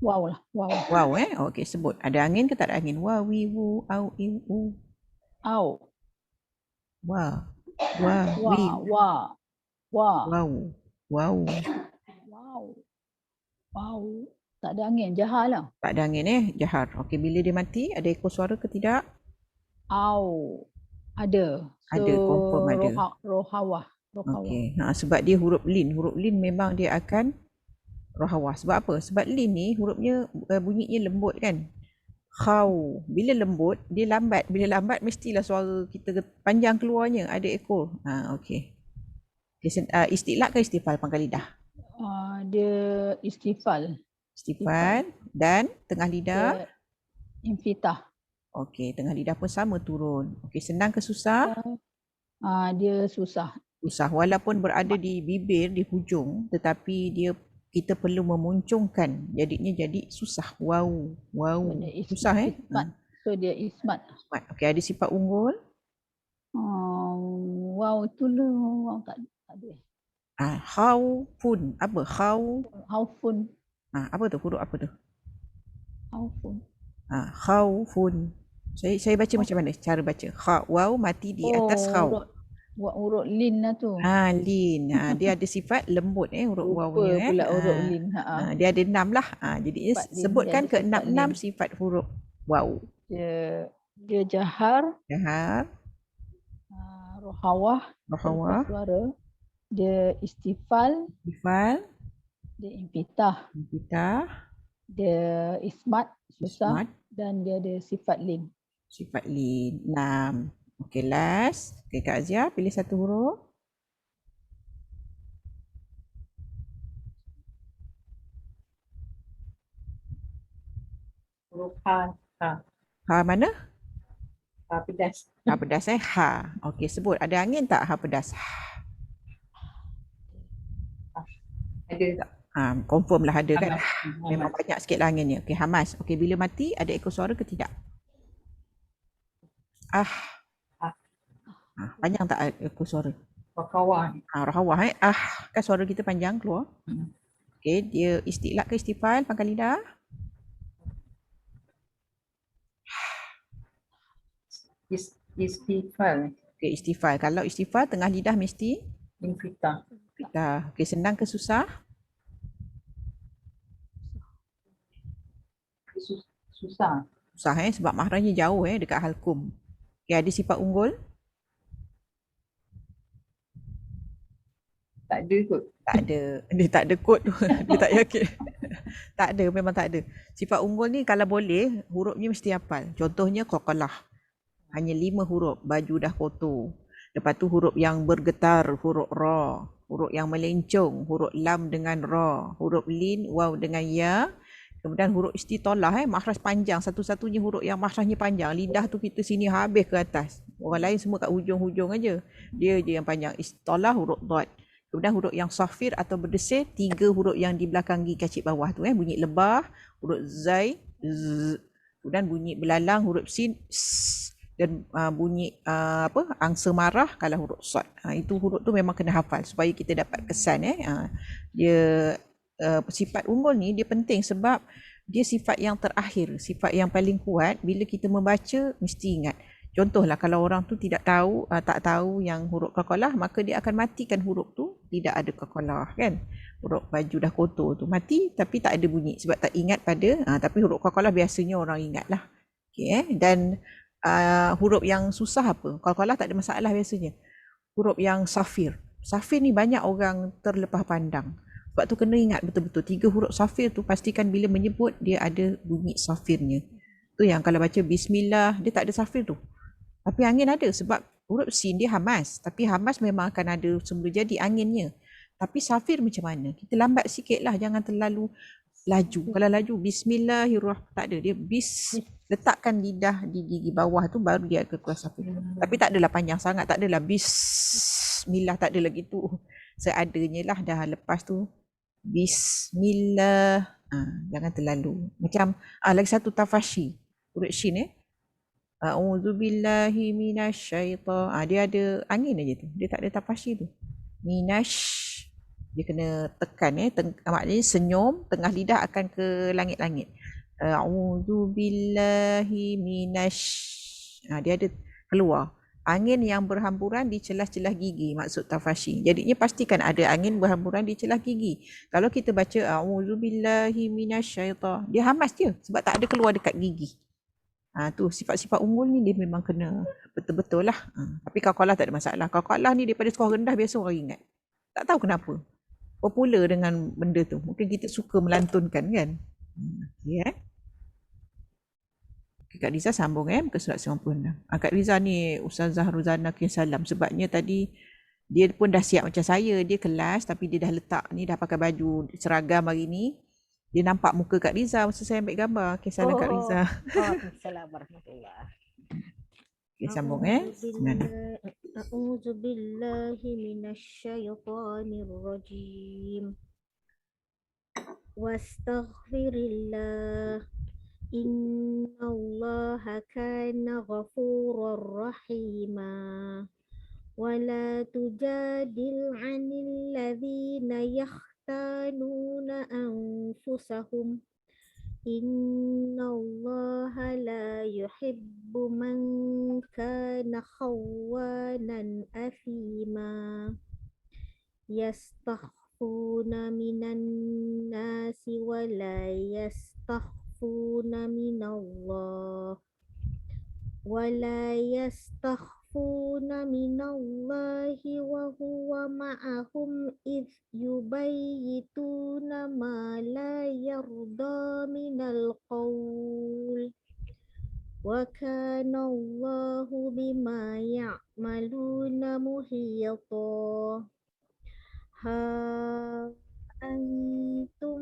Wow lah. Wow. Wow Okey, sebut. Ada angin ke tak ada angin? Wa, wi, wu, au, i, u. Au. Wa, wa, wi, Wah. Wah. wow. Wow. Wow. Wow. Tak ada angin. Jahar lah. Tak ada angin jahar. Okey, bila dia mati ada ekor suara ke tidak? Au. Ada. Ada, confirm ada. Rohawah. Okey. Sebab dia huruf lin. Huruf lin memang dia akan rahawah. Sebab apa? Sebab lin ni hurufnya bunyinya lembut kan. Khaw. Bila lembut, dia lambat. Bila lambat mestilah suara kita panjang keluarnya. Ada ekor. Okey. Istilah ke istifal pangkal lidah? Dia istifal. Istifal dan tengah lidah. Dia infitah. Okey, tengah lidah pun sama turun. Okey, senang ke susah? Dia susah. Susah. Walaupun berada di bibir, di hujung, tetapi kita perlu memuncungkan. Jadinya jadi susah. Wow. Susah Ismat. So dia ismat. Okey, ada sifat unggul? Wow tu lah. Wow tak ada. Khaufun. Apa? Haufun. Apa tu? Huruf apa tu? Haufun. Khaufun. Saya baca macam mana? Cara baca. Waw mati di atas khaw. Huruf lin lah tu. Lin. Dia ada sifat lembut huruf wawnya. Pula huruf lin. Dia ada 6 lah. Jadi sebutkan ke 6 sifat huruf waw. Dia jahar. Jahar. Rohawah. Rohawah. Suara. Dia istifal. Istifal. Dia infitah. Infitah. Dia ismat. Susah. Ismat. Dan dia ada sifat lin. Sifat lin. 6. Okey, last. Okey, Kak Azia pilih satu huruf. Huruf ha. Ha mana? Ha pedas. Ha pedas Ha. Okey, sebut. Ada angin tak ha pedas? Ada. Confirm lah ada kan? Hamas. Memang banyak sikit lah anginnya. Okey, Hamas. Okey, bila mati ada ekor suara ke tidak? Panjang tak ekor suara? Rokawah. Rahawah kan suara kita panjang keluar. Okey, dia istiqlaq ke istifal pangkal lidah? Istifal. Okey, istifal. Kalau istifal tengah lidah mesti Infita. kita. Okey, senang ke susah? Susah. Susah sebab mahrajnya jauh dekat halkum. Okey, ada sifat unggul? Tak ada kot. Tak ada. Dia tak ada kod tu. Dia tak yakin. Tak ada, memang tak ada. Sifat unggul ni kalau boleh, hurufnya mesti hafal. Contohnya qalqalah. Hanya 5 huruf, baju dah kotor. Lepas tu huruf yang bergetar, huruf ra. Huruf yang melencong, huruf lam dengan ra. Huruf lin, waw dengan ya. Kemudian huruf istitolah, makhraj panjang. Satu-satunya huruf yang makhrajnya panjang. Lidah tu kita sini habis ke atas. Orang lain semua kat hujung-hujung aja. Dia je yang panjang. Istitolah huruf dot. Kemudian huruf yang safir atau berdesir, 3 huruf yang di belakang gigi kacip bawah tu bunyi lebah, huruf zai, z. Kemudian bunyi belalang, huruf sin, s. Dan bunyi angsa marah kalau huruf sad. Itu huruf tu memang kena hafal supaya kita dapat kesan. Dia sifat unggul ni dia penting sebab dia sifat yang terakhir, sifat yang paling kuat. Bila kita membaca mesti ingat. Contohlah kalau orang tu tak tahu yang huruf qalqalah, maka dia akan matikan huruf tu, tidak ada qalqalah kan. Huruf baju dah kotor tu mati tapi tak ada bunyi sebab tak ingat pada tapi huruf qalqalah biasanya orang ingatlah. Okey dan huruf yang susah apa? Qalqalah tak ada masalah biasanya. Huruf yang safir. Safir ni banyak orang terlepas pandang. Sebab tu kena ingat betul-betul 3 huruf safir tu pastikan bila menyebut dia ada bunyi safirnya. Tu yang kalau baca bismillah dia tak ada safir tu. Tapi angin ada sebab huruf sin dia hamas. Tapi hamas memang akan ada semula jadi anginnya. Tapi safir macam mana? Kita lambat sikit lah, jangan terlalu laju. Kalau laju bismillahirrahmanirrahim tak ada. Dia letakkan lidah di gigi bawah tu baru dia akan keluar safir. Tapi tak adalah panjang sangat, tak adalah bismillah, tak ada lagi tu. Seadanya lah dah lepas tu bismillah. Jangan terlalu. Macam lagi satu tafashi. Huruf shin A'udzubillahi minasyaitan. Dia ada angin aja tu. Dia tak ada tafashi tu. Minash. Dia kena tekan maknanya senyum, tengah lidah akan ke langit-langit. A'udzubillahi minash. Dia ada keluar. Angin yang berhamburan di celah-celah gigi maksud tafashi. Jadinya pastikan ada angin berhamburan di celah gigi. Kalau kita baca a'udzubillahi minasyaitan, dia hamas je sebab tak ada keluar dekat gigi. Tu sifat-sifat unggul ni dia memang kena betul-betul lah. Tapi qalqalah tak ada masalah. Qalqalah ni daripada skor rendah biasa orang ingat. Tak tahu kenapa. Popular dengan benda tu. Mungkin kita suka melantunkan kan. Okay, Kak Riza sambung ke surat 96. Kak Riza ni Ustazah Ruzana Salam. Sebabnya tadi dia pun dah siap macam saya. Dia kelas tapi dia dah letak ni, dah pakai baju seragam hari ni. Dia nampak muka Kak Riza masa saya ambil gambar. Okay, salam Kak Riza. Waalaikumsalam warahmatullahi. Okay, sambung A'udzubillahi minasyaitonirrajim. Wastaghfirillah. Innallaha kana ghafurur rahima. Wala tujadil 'anil ladzina yakhtanuna anfusahum. Innallaha la yuhibbu man kana khawanan athima. Yastakhfuna minan nasi wa la yastakhfuna minallah. ولا يستخفون من الله وهو معهم إذ يبيتون ما لا يرضى من القول وكان الله بما يعملون محيطا ها أنتم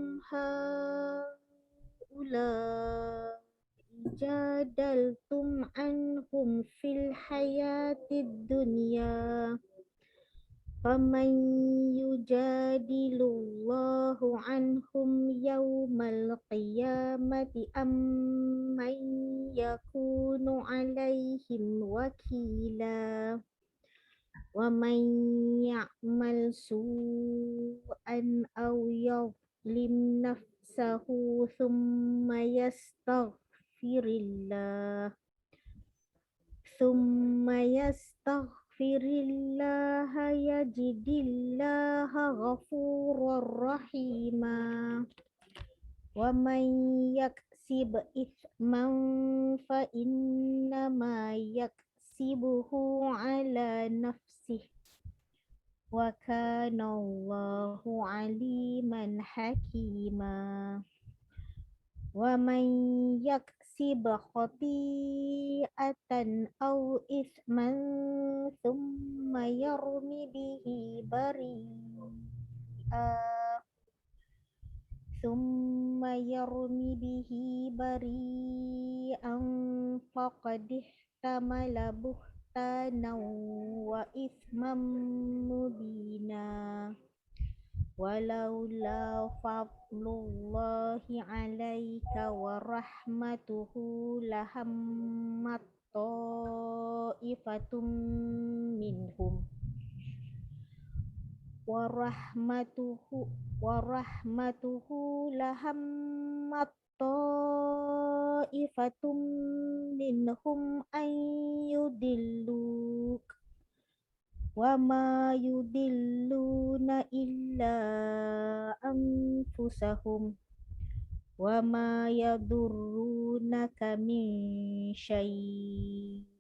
هؤلاء jadaltum anhum fil hayatid dunya faman yujadilullahu anhum yawmal qiyamati amman yakunu alaihim wakila. ومن يعمل سوءا أو يظلم نفسه ثم يستغفر الله يجد الله غفورا رحيما ومن يكسب إثما فإنما يكسبه على نفسه وكان الله عليما حكيما ومن يكسب خطيئة أو إثما ثم يرم به بريئا فقد احتمل بهتانا وإثما مبينا ولولا فضل الله عليك ورحمته لهمت طائفة منهم ورحمته لهمت طائفة منهم أن يضلوك وما يضلون إلا أنفسهم وما يضرونك من شيء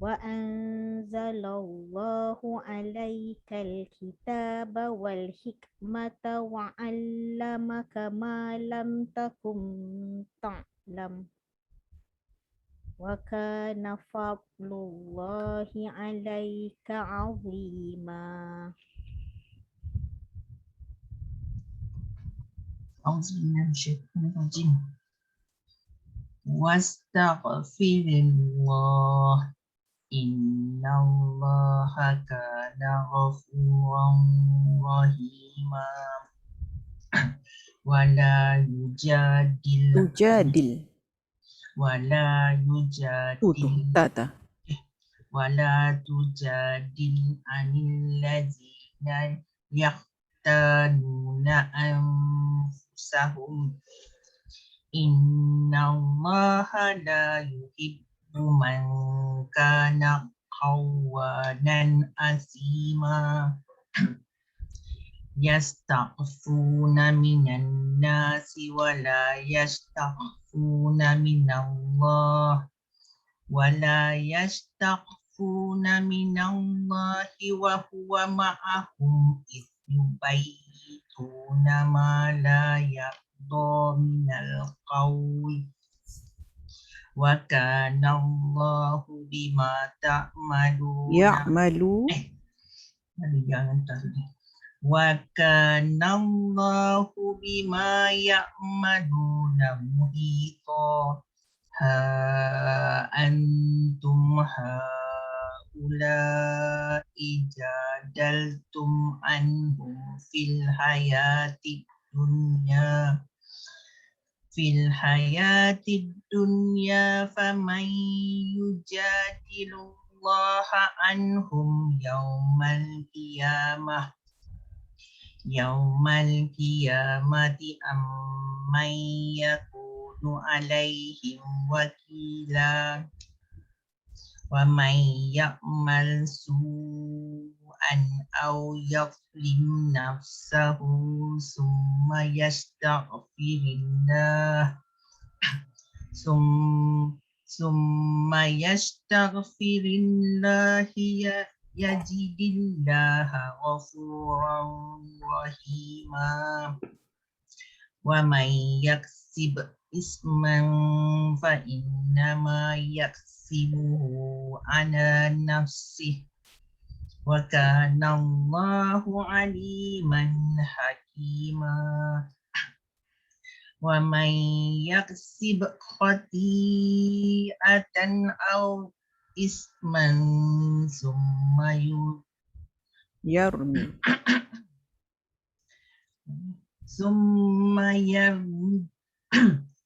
وأنزل الله عليك الكتاب والحكمة وعلمك ما لم تكن تعلم وكان فضل الله عليك عظيما. أعوذ بالله من الشيطان الرجيم. واستغفر الله إن الله كان غفورا رحيما ولا يجادل Tujadil. ولا Tu يجادل tak. ولا تجادل عن الذين يختانون أنفسهم إن الله لا يحب من كان خوانا أثيما يستخفون من الناس ولا يستخفون من الله وهو معهم إذ يبيتون ما لا يرضى من القول وكان الله بما تعملون Ya'malu. وكان الله بما يعملون محيطا ها أنتم هؤلاء جادلتم عنهم في الحياة الدنيا فمن يجادل الله عنهم يوم القيامة أم من يكون عليهم وكيلا ومن يعمل سوءا أو يظلم نفسه ثم يستغفر الله يجد الله غفورا رحيما ومن يكسب إثما فإنما يكسبه على نفسه وكان الله عليما حكيما ومن يكسب خطيئة أو إثما Yarmi.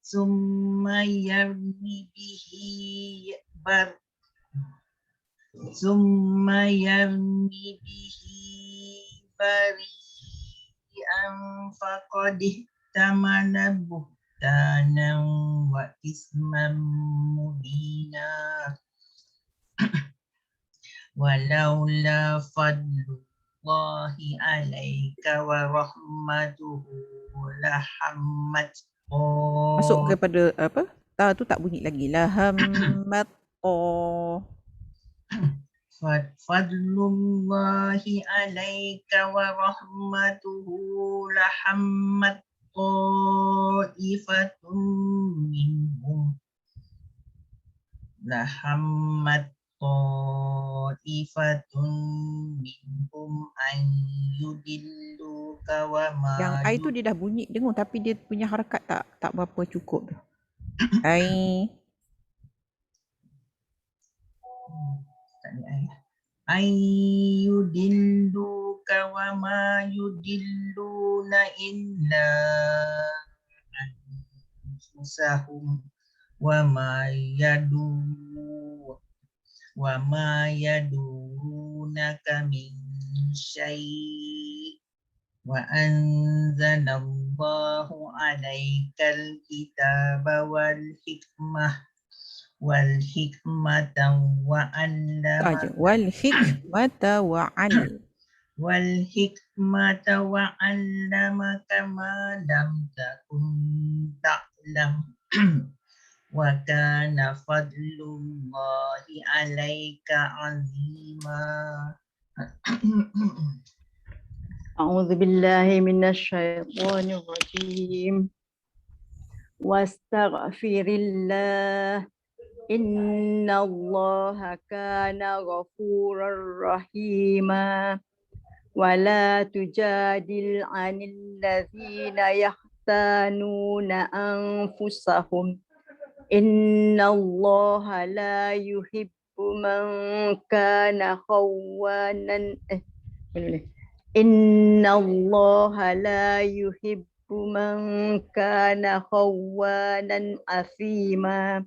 ثم يرمي به summa yarmi bihi bari'an faqad ihtamala buhtanan wa isman mubina walaula fadlullahi alaika wa rahmatuhu lahammat Masuk kepada apa? Ta tu tak bunyi lagi. Lahammat fadlullahi alaika wa rahmatuhu lahammat ta'ifatun minhum an yudilluka wa ma Yang I tu dia dah bunyi dengung tapi dia punya harakat tak berapa cukup tu. I tak ni ayyudilluka wa ma yudilluna illa anfusahum wa ma yadunaka min syai' wa anzalallahu alaikal kitaba wal hikmata wa aja. Wal hikmata wa wa 'allamaka ma lam takun ta'lam wa kana fadlullahi 'alaika 'azima. أعوذ بالله من الشيطان الرجيم واستغفر الله إن الله كان غفورا رحيما ولا تجادل عن الذين يختانون أنفسهم إن الله لا يحب من كان خوانا إن الله لا يحب من كان خوانا أثيما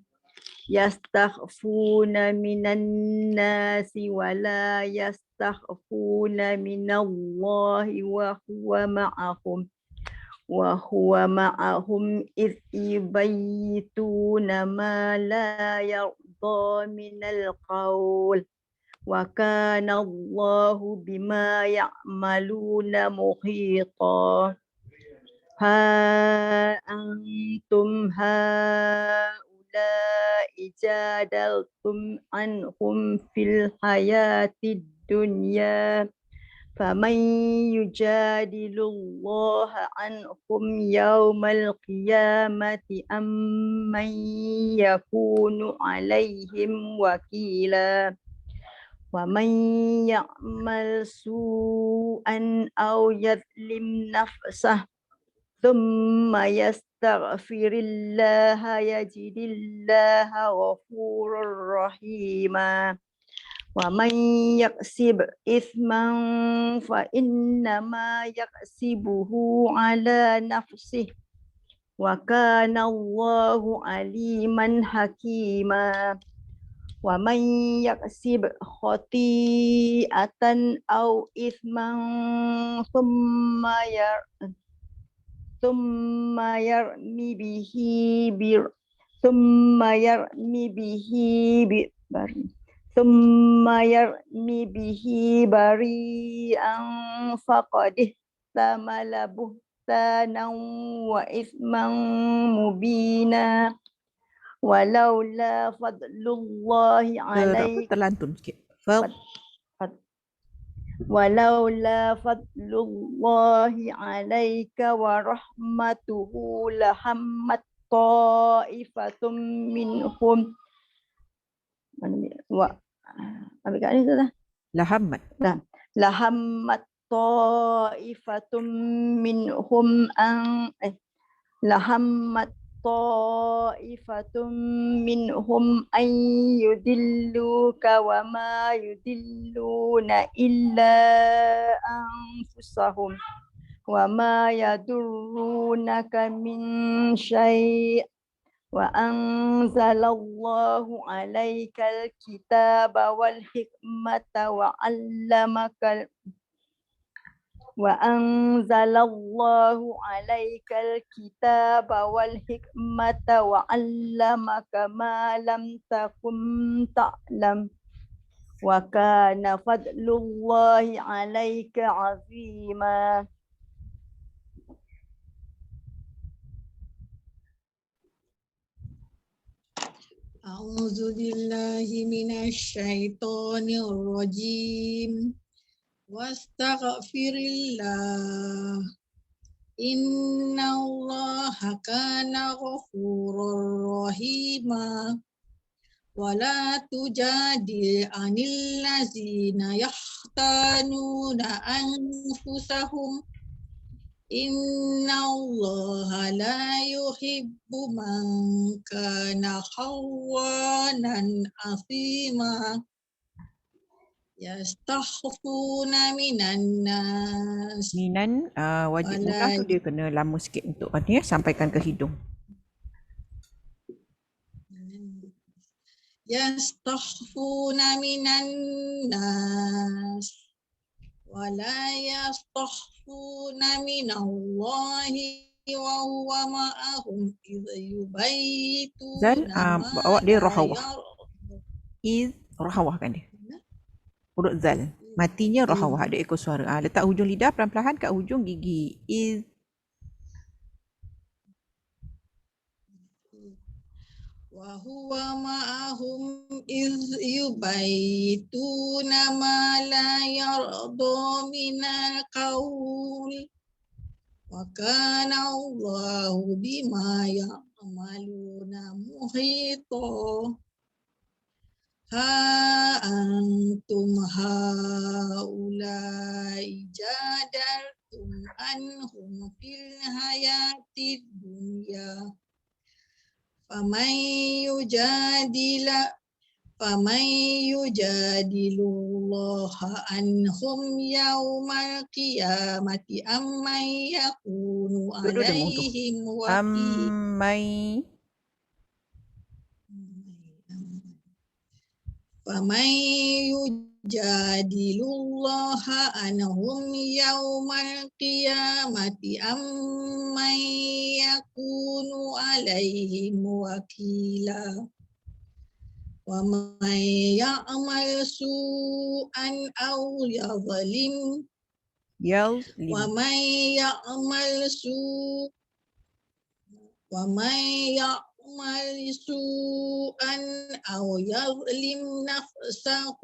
يستخفون من الناس ولا يستخفون من الله وهو معهم إذ يبيتون ما لا يرضى من القول وكان الله بما يعملون محيطا ها أنتم هؤلاء جادلتم عنهم في الحياة الدنيا فمن يجادل الله عنهم يوم القيامة أم من يكون عليهم وكيلا ومن يعمل سوءا أو يظلم نفسه ثم يستغفر الله يجد الله غفورا رحيما ومن يكسب إثما فإنما يكسبه على نفسه وكان الله عليما حكيما ومن يكسب خطيئة أو إثما ثم يرمي به بريئا فقد احتمل بهتانا وإثما مبينا ولولا فضل الله عليك terlantun sikit. ولولا فضل الله عليك ورحمته لهمت طائفة منهم لهمت طائفة منهم أن يدلوك وما يدلون إلا أنفسهم وما يضرونك من شيء وأنزل الله عليك الكتاب والحكمة وأنزل الله عليك الكتاب والحكمة وعلمك ما لم تكن تعلم وكان فضل الله عليك عظيما. أعوذ بالله من الشيطان الرجيم واستغفر الله إن الله كان غفورا رحيما ولا تجادل عن الذين يختانون أنفسهم إن الله لا يحب من كان خوانا أثيما يستخفون من الناس Minan wajib mudah tu dia kena lama sikit untuk ni sampaikan ke hidung. يستخفون من الناس ولا يستخفون من الله وهو معهم إذ يبيتون Zal ما awak dia لا rohawah. يرضى. Rohawah kan dia. Huruf zal. Matinya rohawah, ada ekor suara. Letak hujung lidah perlahan-lahan kat hujung gigi. وهو معهم إذ يبيتون ما لا يرضى من القول وكان الله بما يعملون محيطا ها أنتم هؤلاء جادلتم عنهم في الحياة الدنيا فمن يجادل الله عنهم يوم القيامة أم من يكون عليهم وكيلا فمن يجادل الله عنهم يوم القيامة أم من يكون عليهم وكيلا ومن يعمل سوءا أو يظلم ومن يعمل سوءا أو يظلم نفسه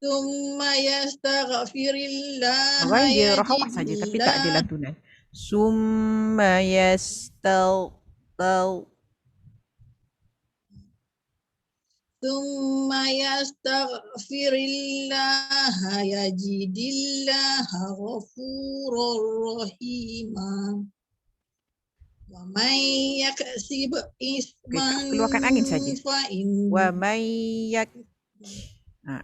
ثم يستغفر الله Orang dia rohawah يجد saja tapi tak ada الله lantunan. Summa yastal ثم يستغفر الله يجد الله غفورا رحيما ومن يكسب إثما keluarkan angin saja. فإن Wa mayyak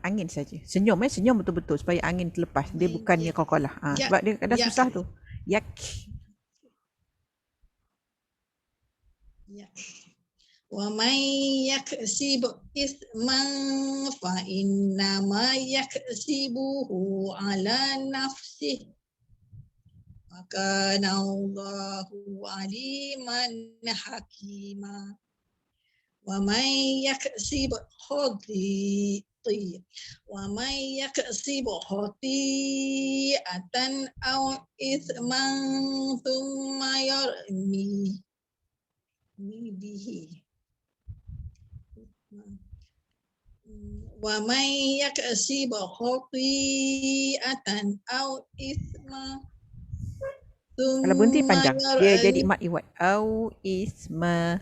angin saja. Senyum senyum betul-betul supaya angin terlepas. Dia bukannya qalqalah. Sebab dia kadang susah tu. Yak. ومن يكسب إثما فإنما يكسبه على نفسه وكان الله عليما حكيما ومن يكسب خطيئة أو إثما ثم يرمي به ومن يكسب خطيئة أو إثما Kalau berhenti panjang, dia jadi mat iwat. Au isma.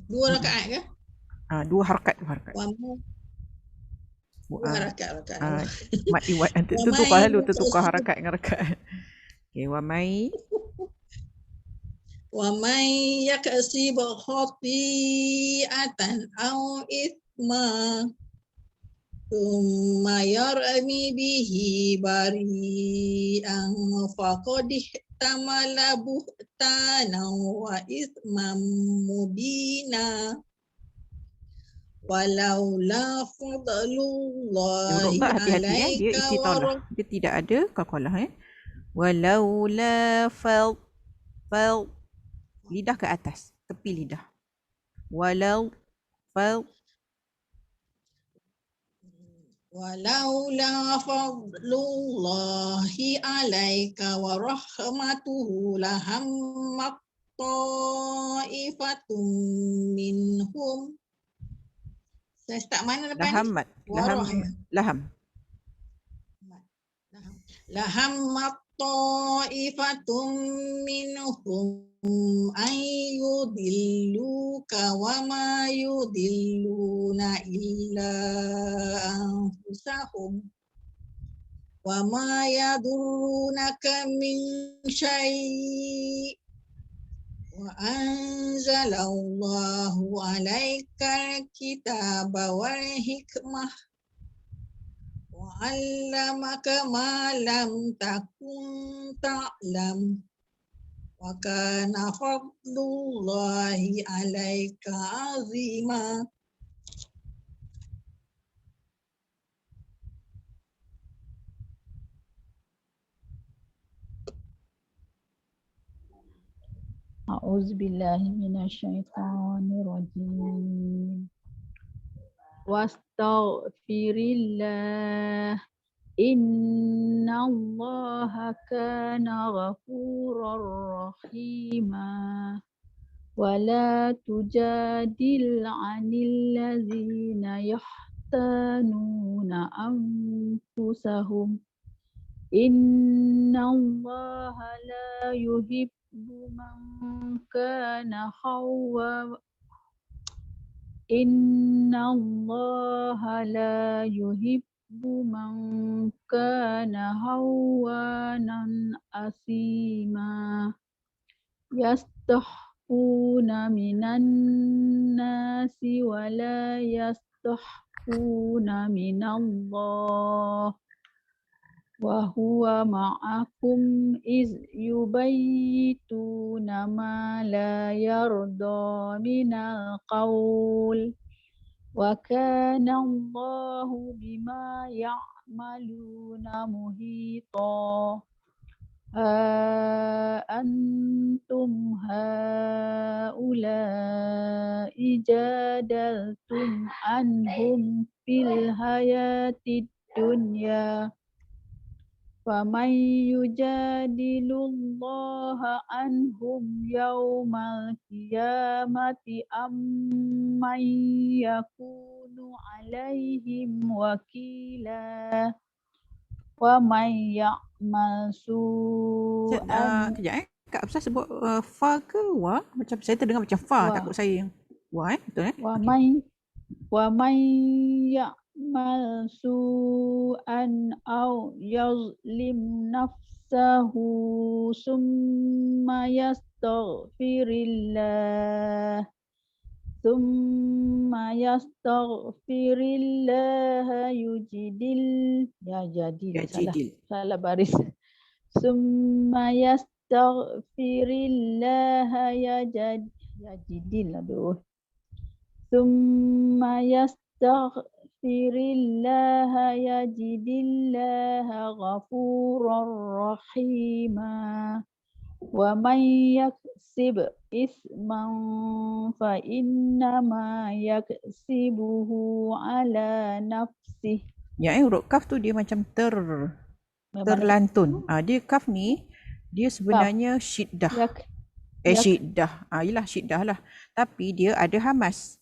Dua rakaat ke? Dua harakat. Dua rakaat. Mat iwat. Tertukar lalu, tertukar harakat dengan rakaat. Okay, wa mai. ومن يكسب خطيئة أو إثما Thumma yarmi bihi bari'an faqad ihtamala buhtanan wa ithman mubina walaula Huruf fadlullahi ba hati-hati dia alaika istitalah. Dia tidak ada qalqalah Walaula fal lidah ke atas, tepi lidah. Walau fal walaula fadlullahi alaika wa rahmatuhu lahammat ta'ifatum minhum. Saya start mana lepas ni? lahammat, Warah ya? laham. Lahammat ta'ifatum minhum ayyudilluka wa ma yudilluna illa anfusahum wa ma yadurrunaka min syai' wa anzalallahu alaikal kitaba wal hikmah wa 'allamaka ma lam takun ta'lam wa kana fadlullahi alaika 'azima. A'udzubillahi minasyaitonirrajim. Wastaghfirillah. Innallaha kana ghafurar rahima. Wala tujadil 'anil ladzina yahtanuna anfusahum. Innallaha la yuhibbu man kana Innallaha la yuhibbu man kana hawanan asima. Yastahfuna minan nasi wa la yastahfuna minallah. Wa huwa ma'akum iz yubayyituna ma la yarda minal qawl. Wa kana Allahu bima ya'maluna muhita. Antum haula'i jadaltum anhum fil hayatid dunya. Faman yujadilullaha anhum yawmal qiyamati amman yakunu alaihim wakila. Wa man ya'mal su'an. Kejap Kak Absah sebut fa ke wa? Macam saya terdengar macam fa, Wa. takut saya yang wa betul Wa man ya'mal su'an aw yazlim nafsahu summa yastaghfirillah yujidil salah baris. Summa yastaghfirillah Summa yastaghfirillah yajidillaha ghafurar rahima. Wa man yaksib isman fa innama yaksibuhu ala nafsih. huruf kaf tu dia macam terlantun. Dia kaf ni dia sebenarnya syiddah. Syiddah. Yelah syiddah lah. Tapi dia ada hamas.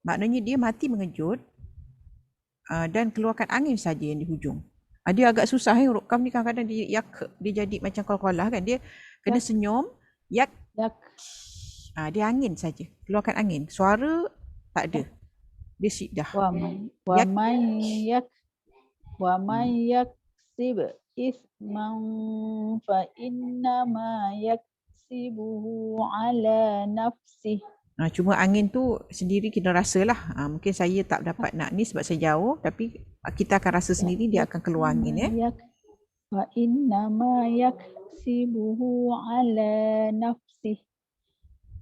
Maknanya dia mati mengejut dan keluarkan angin saja yang di hujung. Dia agak susah huruf kaf ni kadang-kadang dia jadi macam qalqalah kan. Dia kena senyum, yak. Dia angin saja, keluarkan angin. Suara tak ada. Dia syiddah. Wa man yaksib isman fa innama yaksibuhu ala nafsih. Cuma angin tu sendiri kita rasalah. Mungkin saya tak dapat nak ni sebab saya jauh, tapi kita akan rasa sendiri dia akan keluar angin ya. Wa inna ma yaksibuhu ala nafsih.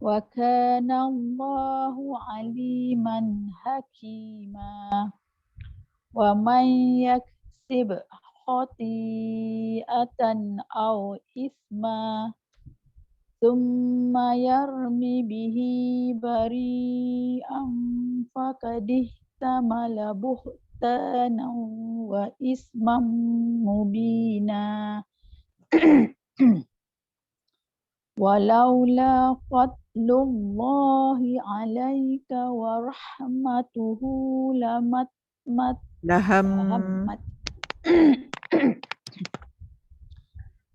Wa kana Allahu aliman hakima. Wa man yaksib khati'atan aw isma thumma yarmi bihi bari'an faqad ihtamala buhtanan wa isman mubina. Walaula fadlullahi alaika wa rahmatuhu Laham.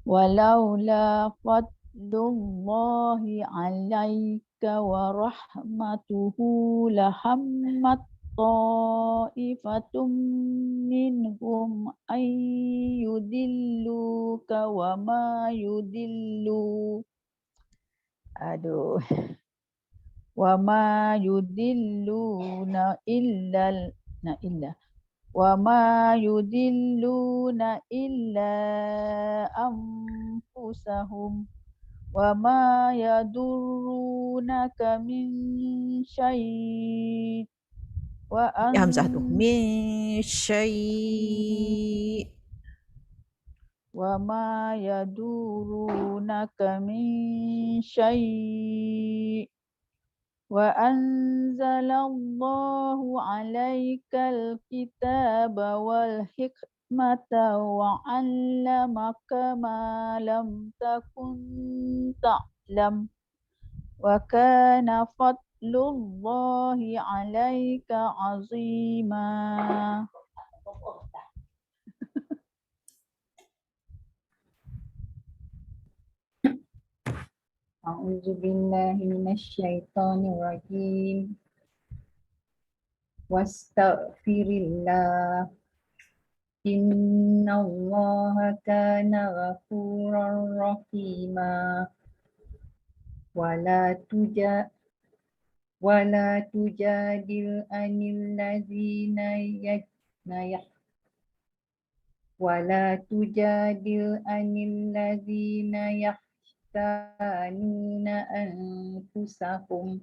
Walaula fadlullahi alaika wa rahmatuhu lahammat ta'ifatum minhum ay yudilluka wa ma yudillu. Wa ma yudilluna illa wa ma yudilluna illa anfusahum wa ma yadurrunaka min syai' wa Hamzah tu. Min syai'. wa ma yadurrunaka min syai' wa anzalallahu alaikal kitaba wal hikmata wa 'allamaka ma lam takun ta'lam wa kana fadlullahi alaika 'azima. A'udzu billahi minasyaitonir rajim. Wastaghfirillah. Innallaha kana ghafurar rahima. Wala tujadil anil ladzina yahtanuna anfusahum.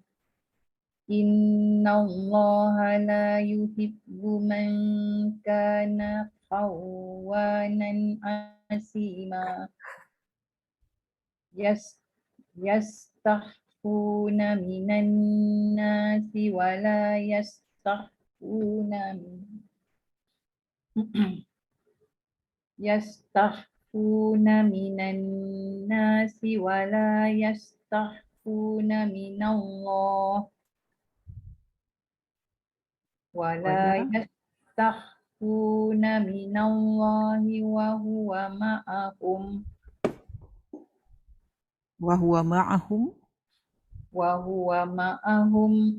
Innallaha la yuhibbu man kana khawanan asima. Yastakhfuna minan nasi wa la yastakhfuna minan nasi wa la yastakhfuna minallah wa la yastakhfuna minallahi wa huwa ma'ahum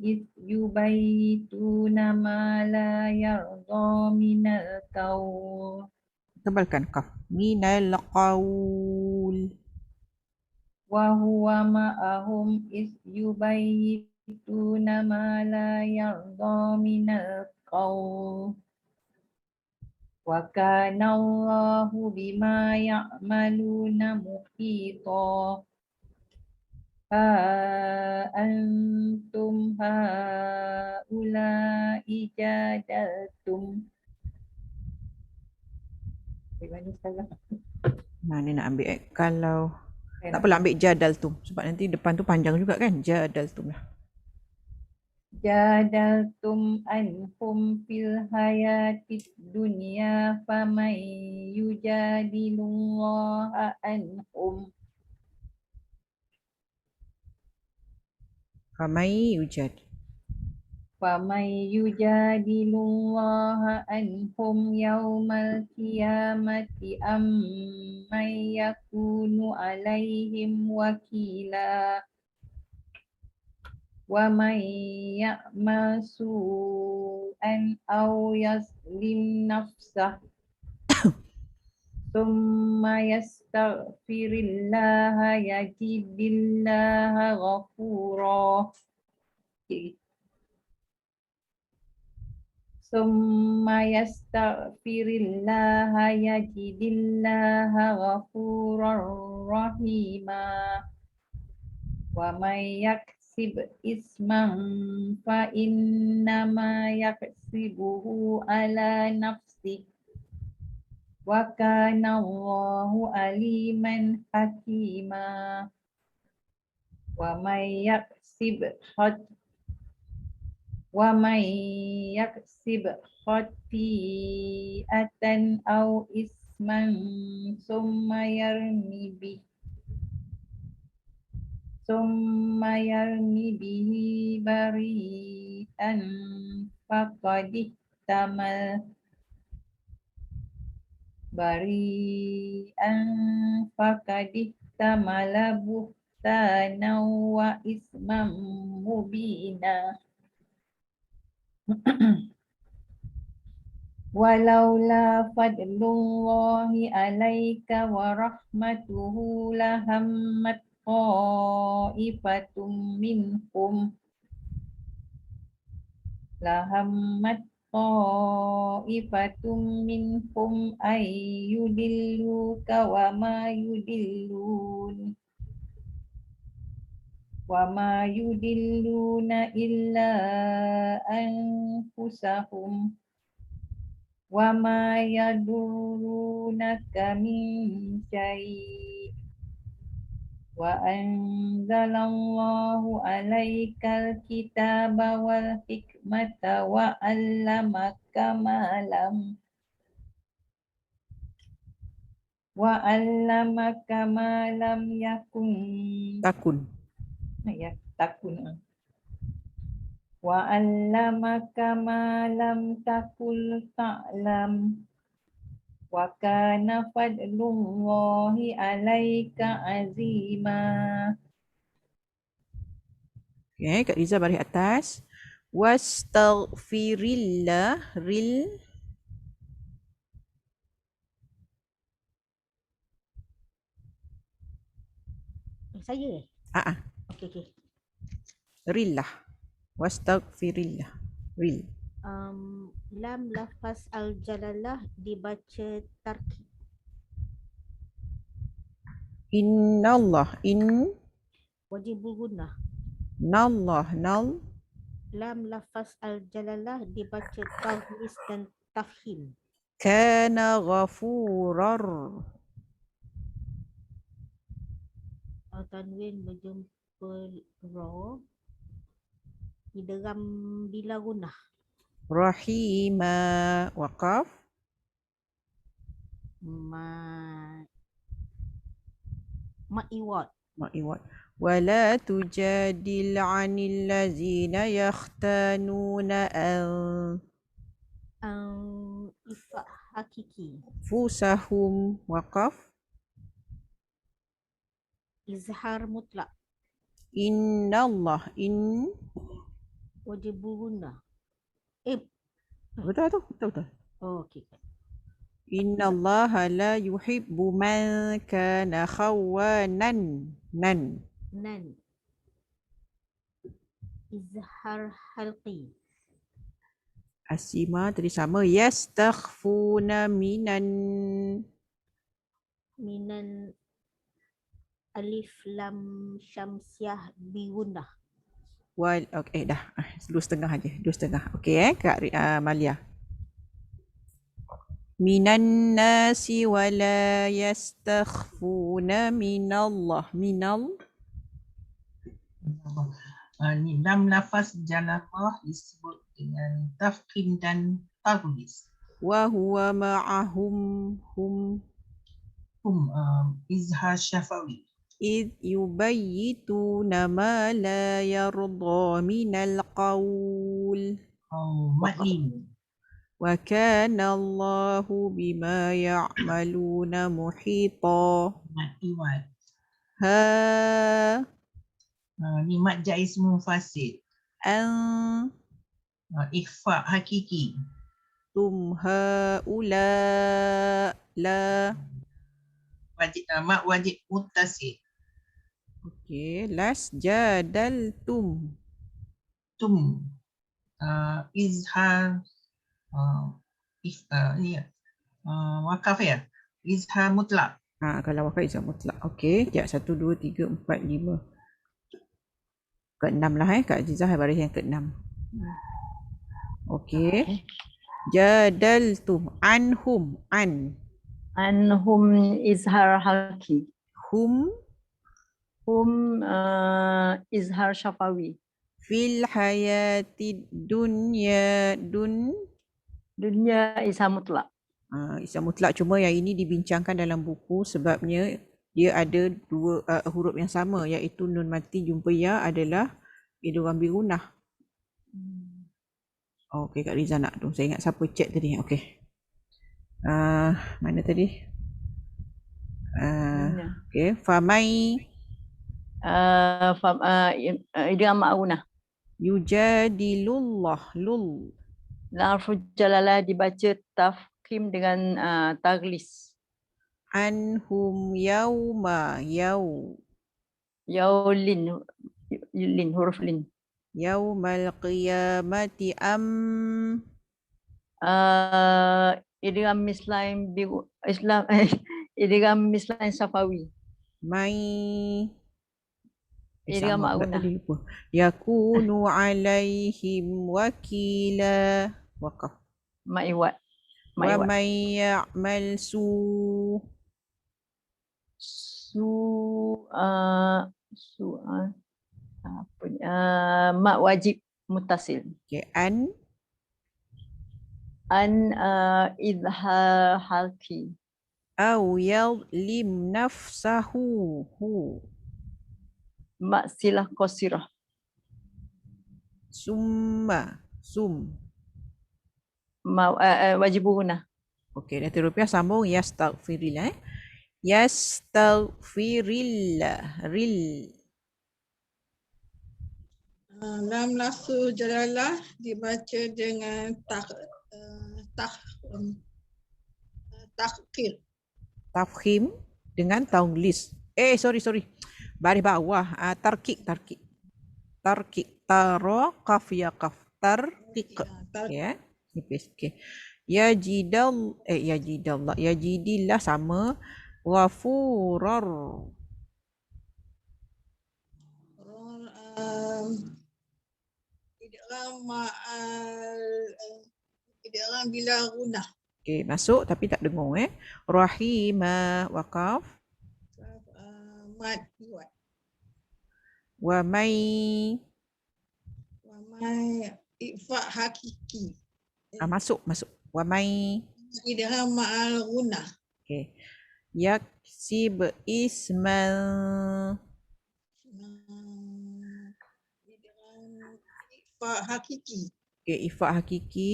إذ يبيتون ما لا يرضى من القول. Tebalkan kaf. Minal qaul. وهو معهم إذ يبيتون ما لا يرضى من القول. وكان الله بما يعملون محيطا. أنتم هؤلاء جادلتم. Mana nak ambil kalau tak apalah ambil jadal tu sebab nanti depan tu panjang juga kan. Jadal tu lah. Jadaltum anhum fil hayatid dunya faman yujadilullaha anhum. Famai yujad. Faman yujadilullaha anhum yawmal qiyamati amman yakunu alaihim wakila. Wa man ya'mal su'an aw yazlim nafsah thumma yastaghfirillaha yajidillaha ghafura. sikit. Summa yastaghfirillaha yajidillaha ghafurar rahima. Wa may yaksib isman fa innama yaksibuhu ala nafsih. Wa kana Allahu aliman hakima. Wa may yaksib khati'atan aw isman summa yarmi bihi bari'an faqad ihtamala buhtanan wa isman mubina. Walaula fadlullahi alaika wa rahmatuhu lahammat ta'ifatum minhum ay yudilluka wa ma yudilluna illa anfusahum wa ma yadurrunaka min syai' wa anzalallahu alaikal kitaba wal hikmata wa 'allamaka ma lam yakun Takun. Wa 'allamaka ma lam takul ta'lam. Wa kana fadlullahi alaika azima. Okay, Kak Riza baris atas. Wastaghfirillah Saya. Okey. rillah. Wastaghfirillah. Ril. Lam lafaz al-jalalah dibaca tarkib. Innallah. Wajibul gunnah. Nallah. Nal. Lam lafaz al-jalalah dibaca tahnis dan tafhim. Kana ghafurar. Tanwin berjumpa ra. Idgham bila gunnah. Rahima. Waqaf. Ma'iwat. ولا تجادل عن الذين يختانون Ifa hakiki. أنفسهم. وقف. Izhar mutlak. Innallah. Wajibul gunnah. Betul. Okey. Innallaha la yuhibbu man kana khawanan. Nan. Izhar halqi. Asima tadi sama. Yastakhfuna minan alif lam syamsiah bi gunnah. Okay, dah. 2.5 aja. 2.5. Okey Kak Malia. Minan nasi wala yastakhfuna minallah. Ni lam lafaz jalallah disebut dengan tafkhim dan taghlis. Wa huwa ma'ahum Izhar syafawi. إذ يبيتون ما لا يرضى من القول Madlin. وكان الله بما يعملون محيطا. Iwat. ها Ni mad jaiz munfasil. أنتم Ikhfa hakiki. هؤلاء لا. Mak wajib muttasil. Okey, last jadaltum. wajidtum. Izhar ni wakaf ya. Izhar mutlak. Kalau wakaf izhar mutlak. Okey, sekejap. 1, 2, 3, 4, 5. Ke-6 lah Kak Azizah baris yang ke-6. Okey. Jadaltum anhum Anhum izhar halki. hum Hum izhar syafawi. fil hayatid dunya Dunia izhar mutlak. Izhar mutlak, cuma yang ini dibincangkan dalam buku sebabnya dia ada dua huruf yang sama, iaitu nun mati jumpa ya adalah idgham birunah. Okey, Kak Riza nak tu. Saya ingat siapa chat tadi. Okey. Mana tadi? Okey, famai Idgham ma'unah. yujadilullah lul Lafuz jalalah dibaca tafkhim dengan taglis. anhum yauma Yaulin huruf lin. yaumal qiyamati Idgham mislain Islam idgham mislain safawi. mai Idgham sama pula ma'unah. tadi lupa. Yakunu alaihim wakila waqaf. Ma'iwat. Wa may ya'mal apa ni? Mak wajib mutasil. okay, An idhar halki. au yadlim nafsahu Mak silah qasirah. Wajib guna. Okey, nanti rupiah sambung yastaghfirillah. Yastaghfirillah. Lam lafzu jalalah dibaca dengan takhir. Tafkhim dengan taunglis. Sorry. Baris bawah. Tarkik. Taro qaf ya qaf. Tarkik. Ya. Nipis. Okey. Yajidillah sama. Ghafurar. Idgham bila gunah. Okey, masuk tapi tak dengung Rahimah waqaf. Mad iwat. Wa may Ifa hakiki. masuk. Wa may Idgham ma'al gunah. okey. Yaksib isman Ifa hakiki. okey, ifa hakiki.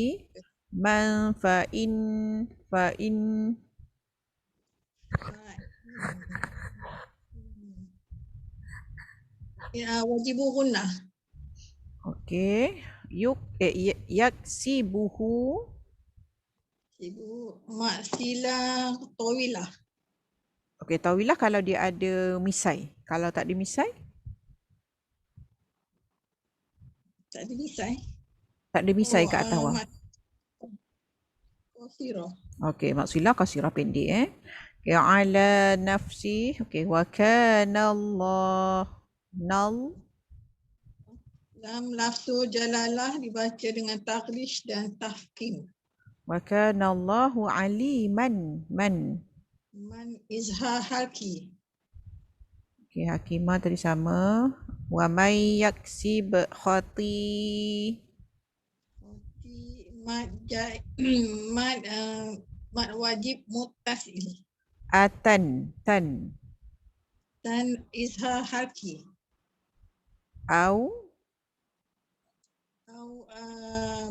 Man fa'in Wajib gunah. okey. Yaksibuhu Ibu maksilah tawilah. okey, tawilah kalau dia ada misai. Kalau tak ada misai, Tak ada misai. tak ada misai kat atas bawah. Qasirah. Okey, maksilah qasirah pendek Okay, ala nafsi. Okey, wa kana Allah Lam lafzu jalalah dibaca dengan taghlish dan tafkhim. wa kana Allahu aliman man. Man izhar halki. Okey, hakimah tadi sama. Wa may yaksib khati Mad wajib muttasil. tan Dan izhar halki. au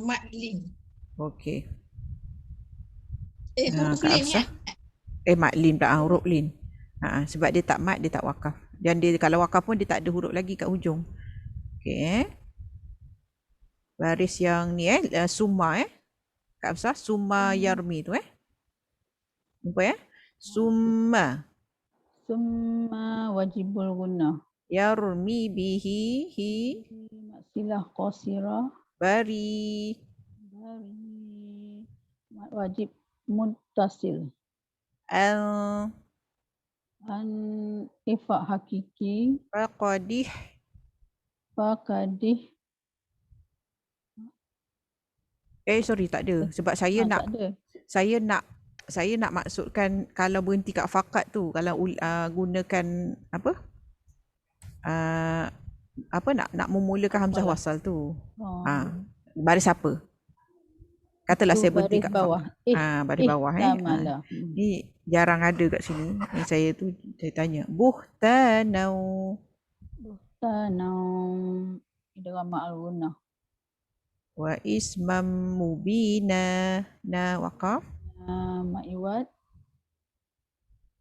Madlin. okey. Huruf Kak lin ya. Hafsah. Mat lin tak huruf lin. Sebab dia tak mat, dia tak wakaf. Dan dia kalau wakaf pun dia tak ada huruf lagi kat hujung. Okey. Baris yang ni summa Kak Hafsah, summa yarmi tu Nampak Summa Summa wajibul guna. yarmi bihi silah qasirah. Bari. Bari. Mat wajib muttasil. Al. An ifak hakiki. Faqadih. Fakadih. Sorry, tak ada. Sebab saya nak Tak ada. saya nak maksudkan kalau berhenti kat fakat tu, kalau gunakan apa? Nak memulakan hamzah Apalah. wasal tu. Oh. Baris apa? Katalah Itu saya berhenti baris kat bawah. baris bawah Ihtamala. Ni jarang ada kat sini. Ni saya tanya. Buhtanau. Tanau. Idgham ma'al-gunnah. Wa ismam mubina. Na waqaf. Ma'iwat.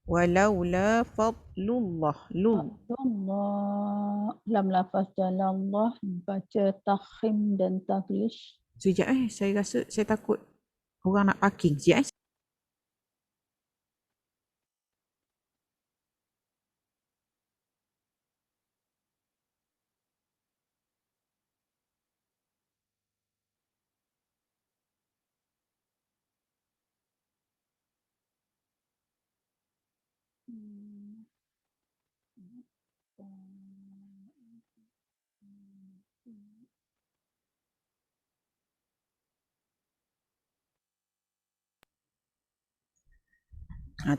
Walaula fadlullah. Allah. Lam lafaz jalallah. Baca takhim dan taglish. Sekejap saya rasa saya takut orang nak parking. Sekejap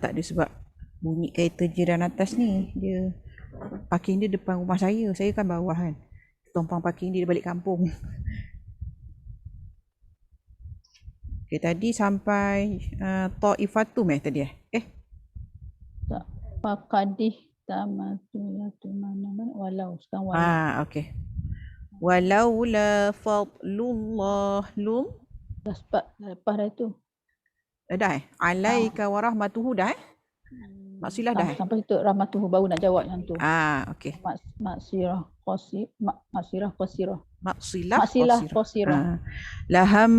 tak ada sebab bunyi kereta jiran atas ni. Dia parking dia depan rumah saya. Saya kan bawah kan. Tumpang parking dia balik kampung. Okay, tadi sampai Ta'ifatum tadi Tak. Fakadih tamatulatu mana-mana. Walau. Sekarang walau. Okey. Walaula fadlullah lum. Lepas dah tu. Dah alaika wa rahmatuhu dah Maksilah dah Sampai situ rahmatuhu baru nak jawab yang tu. Okey. Maksirah qasirah. Maksilah qasirah. Maksilah Maksilah qasirah. qasirah. Laham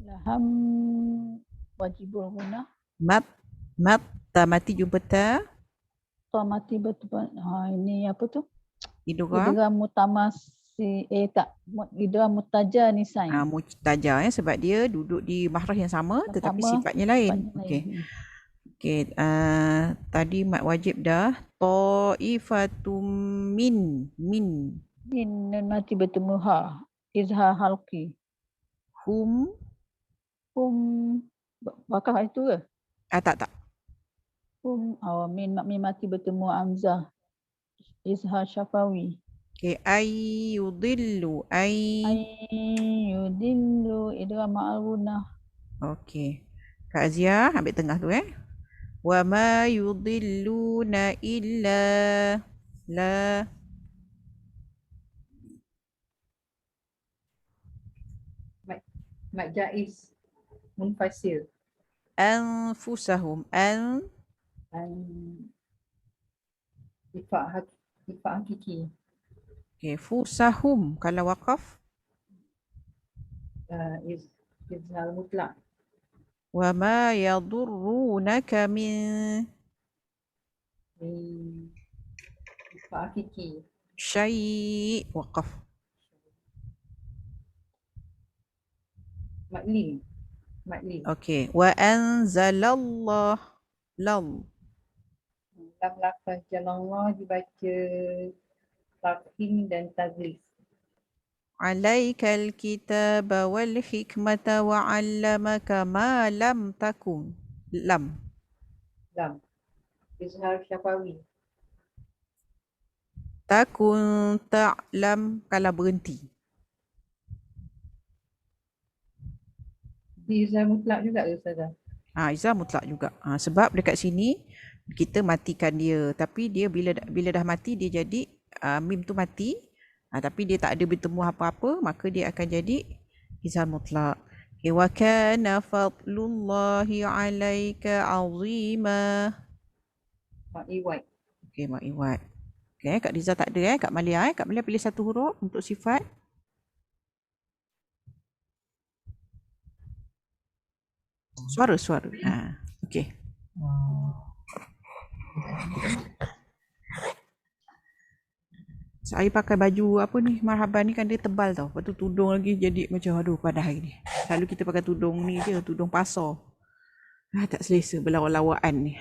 Laham wajibul gunnah. mat mati jumpa ta. Mati betul. Ini apa tu? Idgham Idgham mutamasi idgham mutaja nisai. Mutajah sebab dia duduk di mahraj yang sama tetapi sifatnya lain. Okey. Okey, tadi mat wajib dah. Ta'ifatum min. Min nun mati bertemu ha. Izhar halqi. Hum Bakal itu ke? tak. Min mati bertemu hamzah. Izhar syafawi. Okey, ayyudillu Ayyudillu idgham ma'al gunnah. Okey. Kak Azia ambil tengah tu Wa ma yudilluna illa la Mat jaiz munfasil. anfusahum Ifak hakiki. Okey, fusahum kalau waqaf Izhar mutlak. wa ma yadurrunaka min Ifak hakiki. syai' waqaf. Maklim. Okey, wa anzalallah lam Lam lafaz jalallah dibaca takhim dan tazlif. alaikal kitaba wal hikmata wa 'allamaka ma lam takun lam Lam. Izhar syafawi. takun ta'lam kalau berhenti. Izhar mutlak juga ke Ustazah? Izah mutlak juga. Sebab dekat sini kita matikan dia, tapi dia bila dah mati dia jadi mim tu mati. Tapi dia tak ada bertemu apa-apa, maka dia akan jadi izah mutlak. Wa kana fadlullahi 'alaika 'azima. Ma'iwat. Okey, ma'iwat. Okey, Kak Riza tak ada Kak Malia Kak Malia pilih satu huruf untuk sifat. Suara. Okey. Saya pakai baju apa ni, marhaban ni kan dia tebal tau. Lepas tu tudung lagi jadi macam aduh padah hari ni. Selalu kita pakai tudung ni je, tudung pasar. Tak selesa berlawak-lawakan ni.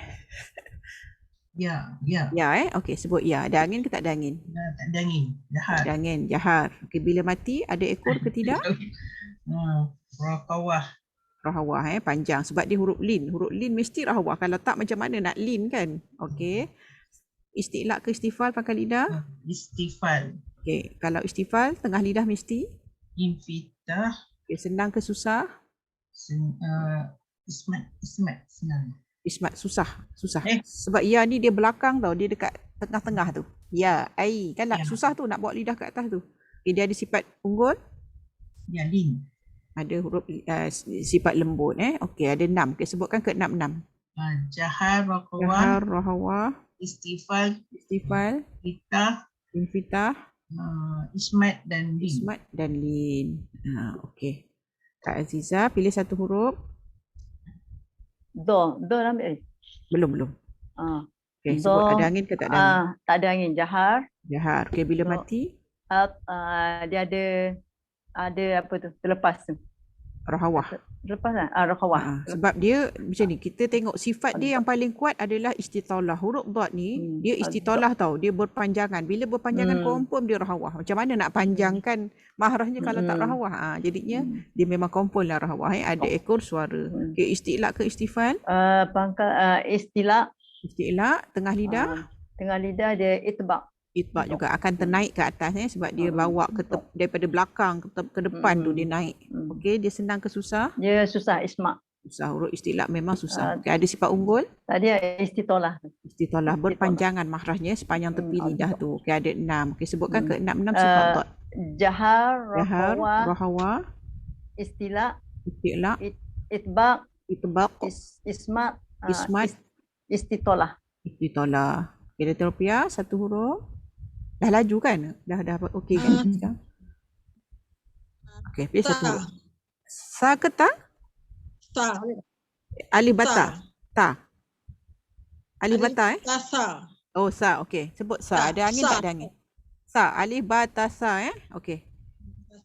Ya. Ya okey sebut ya. Ada angin ke tak ada angin? Tak ada angin. Jahat. Ada angin, jahar. Okey bila mati ada ekor ke tidak? Rakawah. Rahawah panjang sebab dia huruf lin. Huruf lin mesti rahawah. Kalau tak macam mana nak lin kan? Okey. Isti'la ke istifal pangkal lidah? Istifal. Okey, kalau istifal tengah lidah mesti? Infitah. Okey, senang ke susah? Ismat. Senang. Ismat susah. Eh. Sebab ya ni dia belakang tau, dia dekat tengah-tengah tu. Ya, ai kan Ya. susah tu nak bawa lidah ke atas tu. Okay, dia ada sifat unggul, Ya, lin. ada huruf sifat lembut Okey, ada 6. Okay, sebutkan ke 6. Jahar, rakawah, Jahar, rahawah, istifal, istifal, fitah, infitah, ismat dan lin. ismat dan lin. Okey. Kak Aziza pilih satu huruf. Do ambil. Belum. Ah, Okey, Do. sebut ada angin ke tak ada angin? tak ada angin. Jahar. Jahar. Okey, bila Do. mati? Dia ada apa tu? Terlepas tu. Rahawah. Terlepas lah. Rakawah. Sebab dia macam ni, kita tengok sifat dia yang paling kuat adalah istitolah. Huruf dot ni dia istitolah tau, dia berpanjangan. Bila berpanjangan confirm dia rahawah. Macam mana nak panjangkan mahrahnya kalau tak rahawah? Jadinya dia memang confirm lah rahawah. Ada ekor suara. Okay, isti'la ke istifal? Pangkal istilah. Isti'la tengah lidah. Tengah lidah dia itbaq. Itbaq juga akan ternaik ke atas sebab dia bawa daripada belakang ke depan tu dia naik. Okey, dia senang ke susah? Dia susah ismak. Susah. Huruf isti'la memang susah. Okey, ada sifat unggul? Tadi istitolah. Istitolah berpanjangan mahrahnya sepanjang tepi lidah tu. Okey, ada 6. Okey, sebutkan ke 6 sifat dot. Jahar, Jahar, rakawah, rahawah, istilah, isti'la, itbaq, itbaq, ismat, ismat, istitolah. istitolah. Okey, Dato' Rupiah, satu huruf. Dah laju kan? Dah okey kan sekarang? Okey, pilih satu huruf. Sa ke ta? Sa. Alif bata. Ta. Alif bata Sa. Oh, sa. Okey. Sebut sa. Ta. Ada angin Sa. tak ada angin? Sa. Alif bata sa Okey.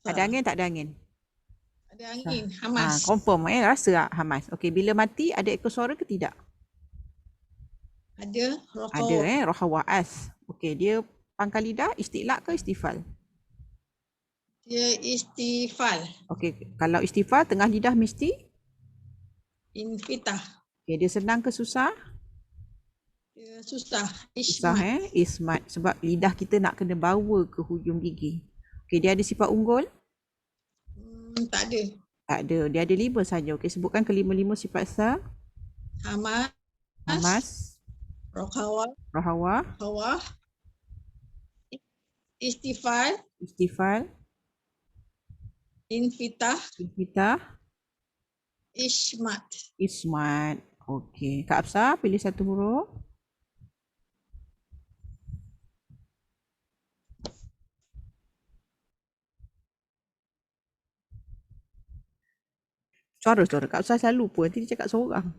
Ada angin tak ada angin? Ada angin. Hamas. Confirm rasa tak hamas. Okey, bila mati ada ekor suara ke tidak? Ada. Ada rahawah as. Okey, dia pangkal lidah isti'la ke istifal? Dia istifal. Okey, kalau istifal tengah lidah mesti? Infitah. Okey, dia senang ke susah? Dia susah. Susah Ismat. Ismat. Sebab lidah kita nak kena bawa ke hujung gigi. Okey, dia ada sifat unggul? Tak ada. Tak ada. Dia ada 5 saja. Okey, sebutkan kelima-lima sifat sa. Hamas. Hamas, Rakawah. rahawah, Istifal. istifal, Infitah. infitah, Ismat. ismat. Okey. Kak Afsah pilih satu huruf. Suara Kak Afsah selalu lupa. Nanti dia cakap seorang.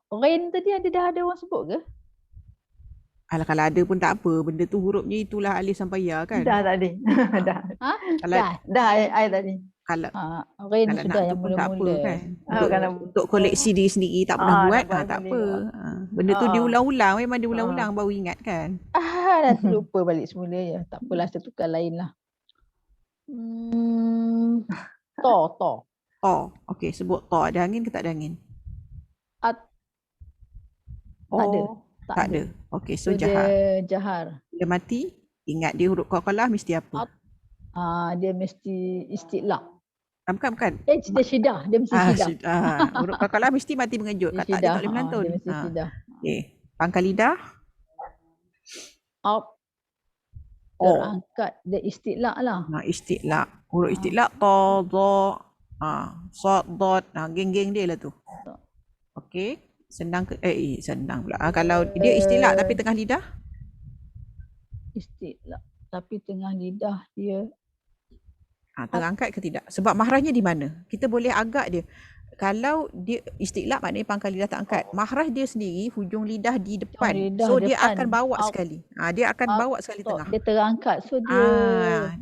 Rain tadi dah ada orang sebut ke? Alah, kalau ada pun tak apa. Benda tu hurufnya itulah alif sampai ya kan? Dah tadi. Dah. Kalau Dah air tadi. kalau Rain kalau sudah nak tu yang pun tak apa mula-mula. kan. Kalau Untuk koleksi diri sendiri tak pernah buat, nak buat tak sendiri. apa. Benda tu diulang-ulang, memang diulang-ulang baru ingat kan. Nanti lupa balik semula ya. Tak apalah, saya tukar lain lah. To. To. Okey, sebut to. Ada angin ke tak ada angin? Tak ada. Tak ada. Okey, so Dia jahar. jahar. Dia mati, ingat dia huruf qalqalah mesti apa? Dia mesti isti'la. Bukan. Dia syidah. Dia mesti syidah. Huruf qalqalah mesti mati mengejut. Dia Kata dia syidah. tak boleh melantun. Dia mesti syidah. Okey. Pangkal lidah. Up. Terangkat. Dia isti'la lah. Isti'la. Huruf isti'la ta, dha, sad, dad. Geng-geng dia lah tu. Okey. Senang ke? Senang pula. Kalau dia isti'la tapi tengah lidah? Isti'la. Tapi tengah lidah dia. Terangkat ke tidak? Sebab mahrahnya di mana? Kita boleh agak dia. kalau dia istiqlaq maknanya pangkal lidah tak angkat. Mahraj dia sendiri hujung lidah di depan. lidah So dia depan. akan bawa Out. sekali. Dia akan bawa sekali So, tengah. dia terangkat. So dia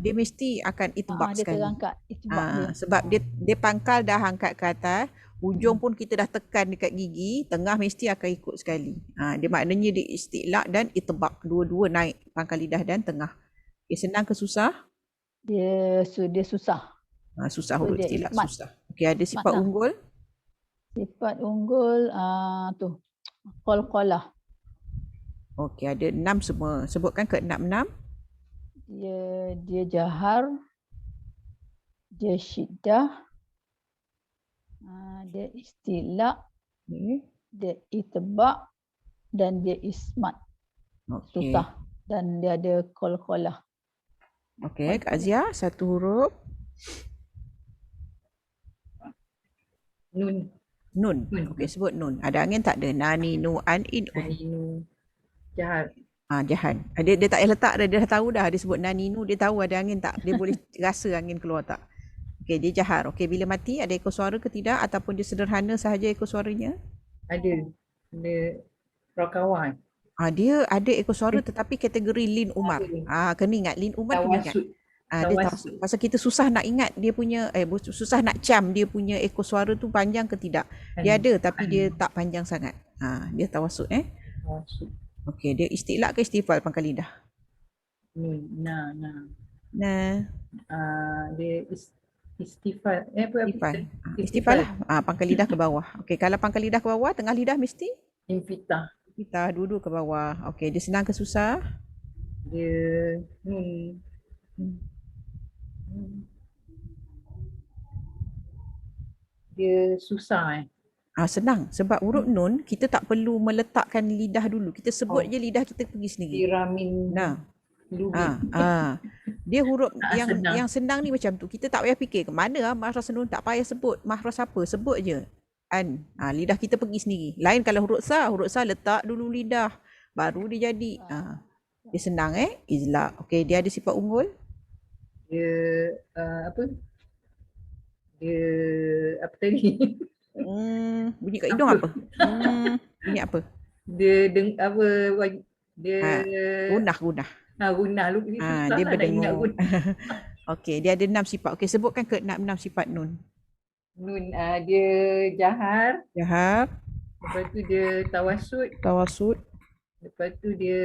Dia mesti akan itibak dia sekali. terangkat. Itibak dia. Sebab dia pangkal dah angkat ke atas, hujung pun kita dah tekan dekat gigi, tengah mesti akan ikut sekali. Dia maknanya dia istiqlaq dan itibak, dua-dua naik pangkal lidah dan tengah. Okay, senang ke susah? Dia susah. Susah So, huruf dia istiqlaq, ismat. susah. Okey, ada sifat lah. unggul? Sifat unggul tu qalqalah. Okey, ada 6 semua. Sebutkan ke 6. Dia jahar, dia syiddah, dia istiqlaq, Okey. dia itibak dan dia ismat. Okey. Susah. Dan dia ada qalqalah. Okey, Kak Azia, satu huruf. Nun. Nun. Nun. Okey, sebut nun. Ada angin tak ada? Nani, nu, an, in, un. Naninu. Jahat. Jahan. Dia tak payah letak dah, dia dah tahu dah. Dia sebut naninu, dia tahu ada angin tak? Dia boleh rasa angin keluar tak? Okey, dia jahar. Okey, bila mati ada ekor suara ke tidak? Ataupun dia sederhana sahaja ekor suaranya? Ada. Ada rakawan. Dia ada ekor suara tetapi kategori Lin Umar. Kena ingat, Lin Umar kena ingat. Tawasud. Dia tahu. Pasal kita susah nak ingat dia punya, susah nak cam dia punya ekor suara tu panjang ke tidak. Dia ada tapi dia tak panjang sangat. Dia tawasud. Tawasud. Okey, dia istiqlaq ke istifal pangkal lidah? Nun. Nah. Dia istifal. Istifal. Istifal lah. Pangkal lidah ke bawah. Okey, kalau pangkal lidah ke bawah, tengah lidah mesti? Infitah. Kita dua-dua ke bawah. Okey, dia senang ke susah? Dia nun. Dia susah. Senang. Sebab huruf nun, kita tak perlu meletakkan lidah dulu. Kita sebut je lidah kita pergi sendiri. Diramin. Nah. Lubin. Dia huruf senang. yang senang ni macam tu. Kita tak payah fikir ke mana mahraj nun, tak payah sebut mahraj apa, sebut je. An. Lidah kita pergi sendiri. Lain kalau huruf sa letak dulu lidah baru dia jadi. Dia senang izlaq. Okey, dia ada sifat unggul? Dia apa? Dia apa tadi? Bunyi kat hidung apa? Bunyi apa? Dia dia Gunah. Gunah lu ni susah Dia lah nak ingat berdengung. Okey, dia ada 6 sifat. Okey, sebutkan ke 6 sifat nun. Nun dia jahar, Jahar, lepas tu dia tawasud, lepas tu dia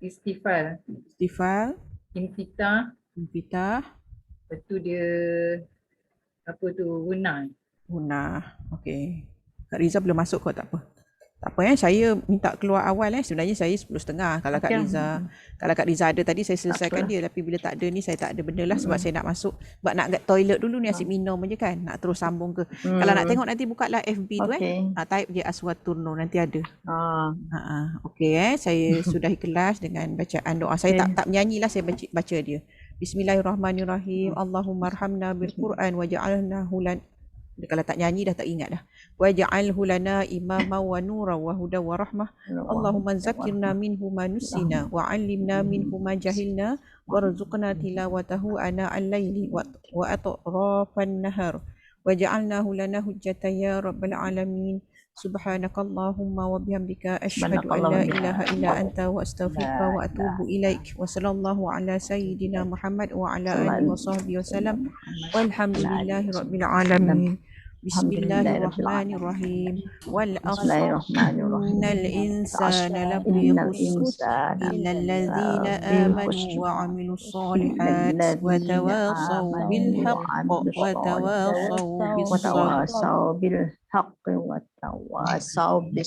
istifal, infitah, lepas tu dia apa tu gunah. Okey. Kak Riza belum masuk kau, tak apa. Tak apa saya minta keluar awal sebenarnya saya 10.30 kalau Kak Riza. Kalau Kak Riza ada tadi saya selesaikan dia, tapi bila tak ada ni saya tak ada benda lah sebab saya nak masuk. Sebab nak kat toilet dulu ni asyik minum je kan. Nak terus sambung ke. Kalau nak tengok nanti buka lah FB tu type je Aswatun Nur nanti ada. Okey saya sudahi kelas dengan bacaan doa. Saya tak menyanyi lah, saya baca dia. Bismillahirrahmanirrahim. Allahumma arhamna bil Quran waj'alna hulan. Kalau tak nyanyi dah tak ingat dah. Waj'alhu lana imama wa nura wa huda wa rahmah. Allahumma zakkirna minhu ma nusina wa 'allimna minhu ma jahilna warzuqna tilawatahu ana al-laili wa atrafan nahar. Waj'alnahu lana hujjatan ya rabbal alamin. Subhanakallahumma wa bihamdika asyhadu an la ilaha illa anta wa astaghfiruka wa atubu ilaik. Wa sallallahu ala sayyidina Muhammad wa ala alihi wa sahbihi wasallam. Walhamdulillahi rabbil alamin. Bismillahirrahmanirrahim. Wal 'asr innal insana lafi khusr illa alladhina amanu wa 'amilus solihat wa tawasaw bil haqq wa tawasaw bis sabr. وتواصوا بالحق وتواصوا بالصبر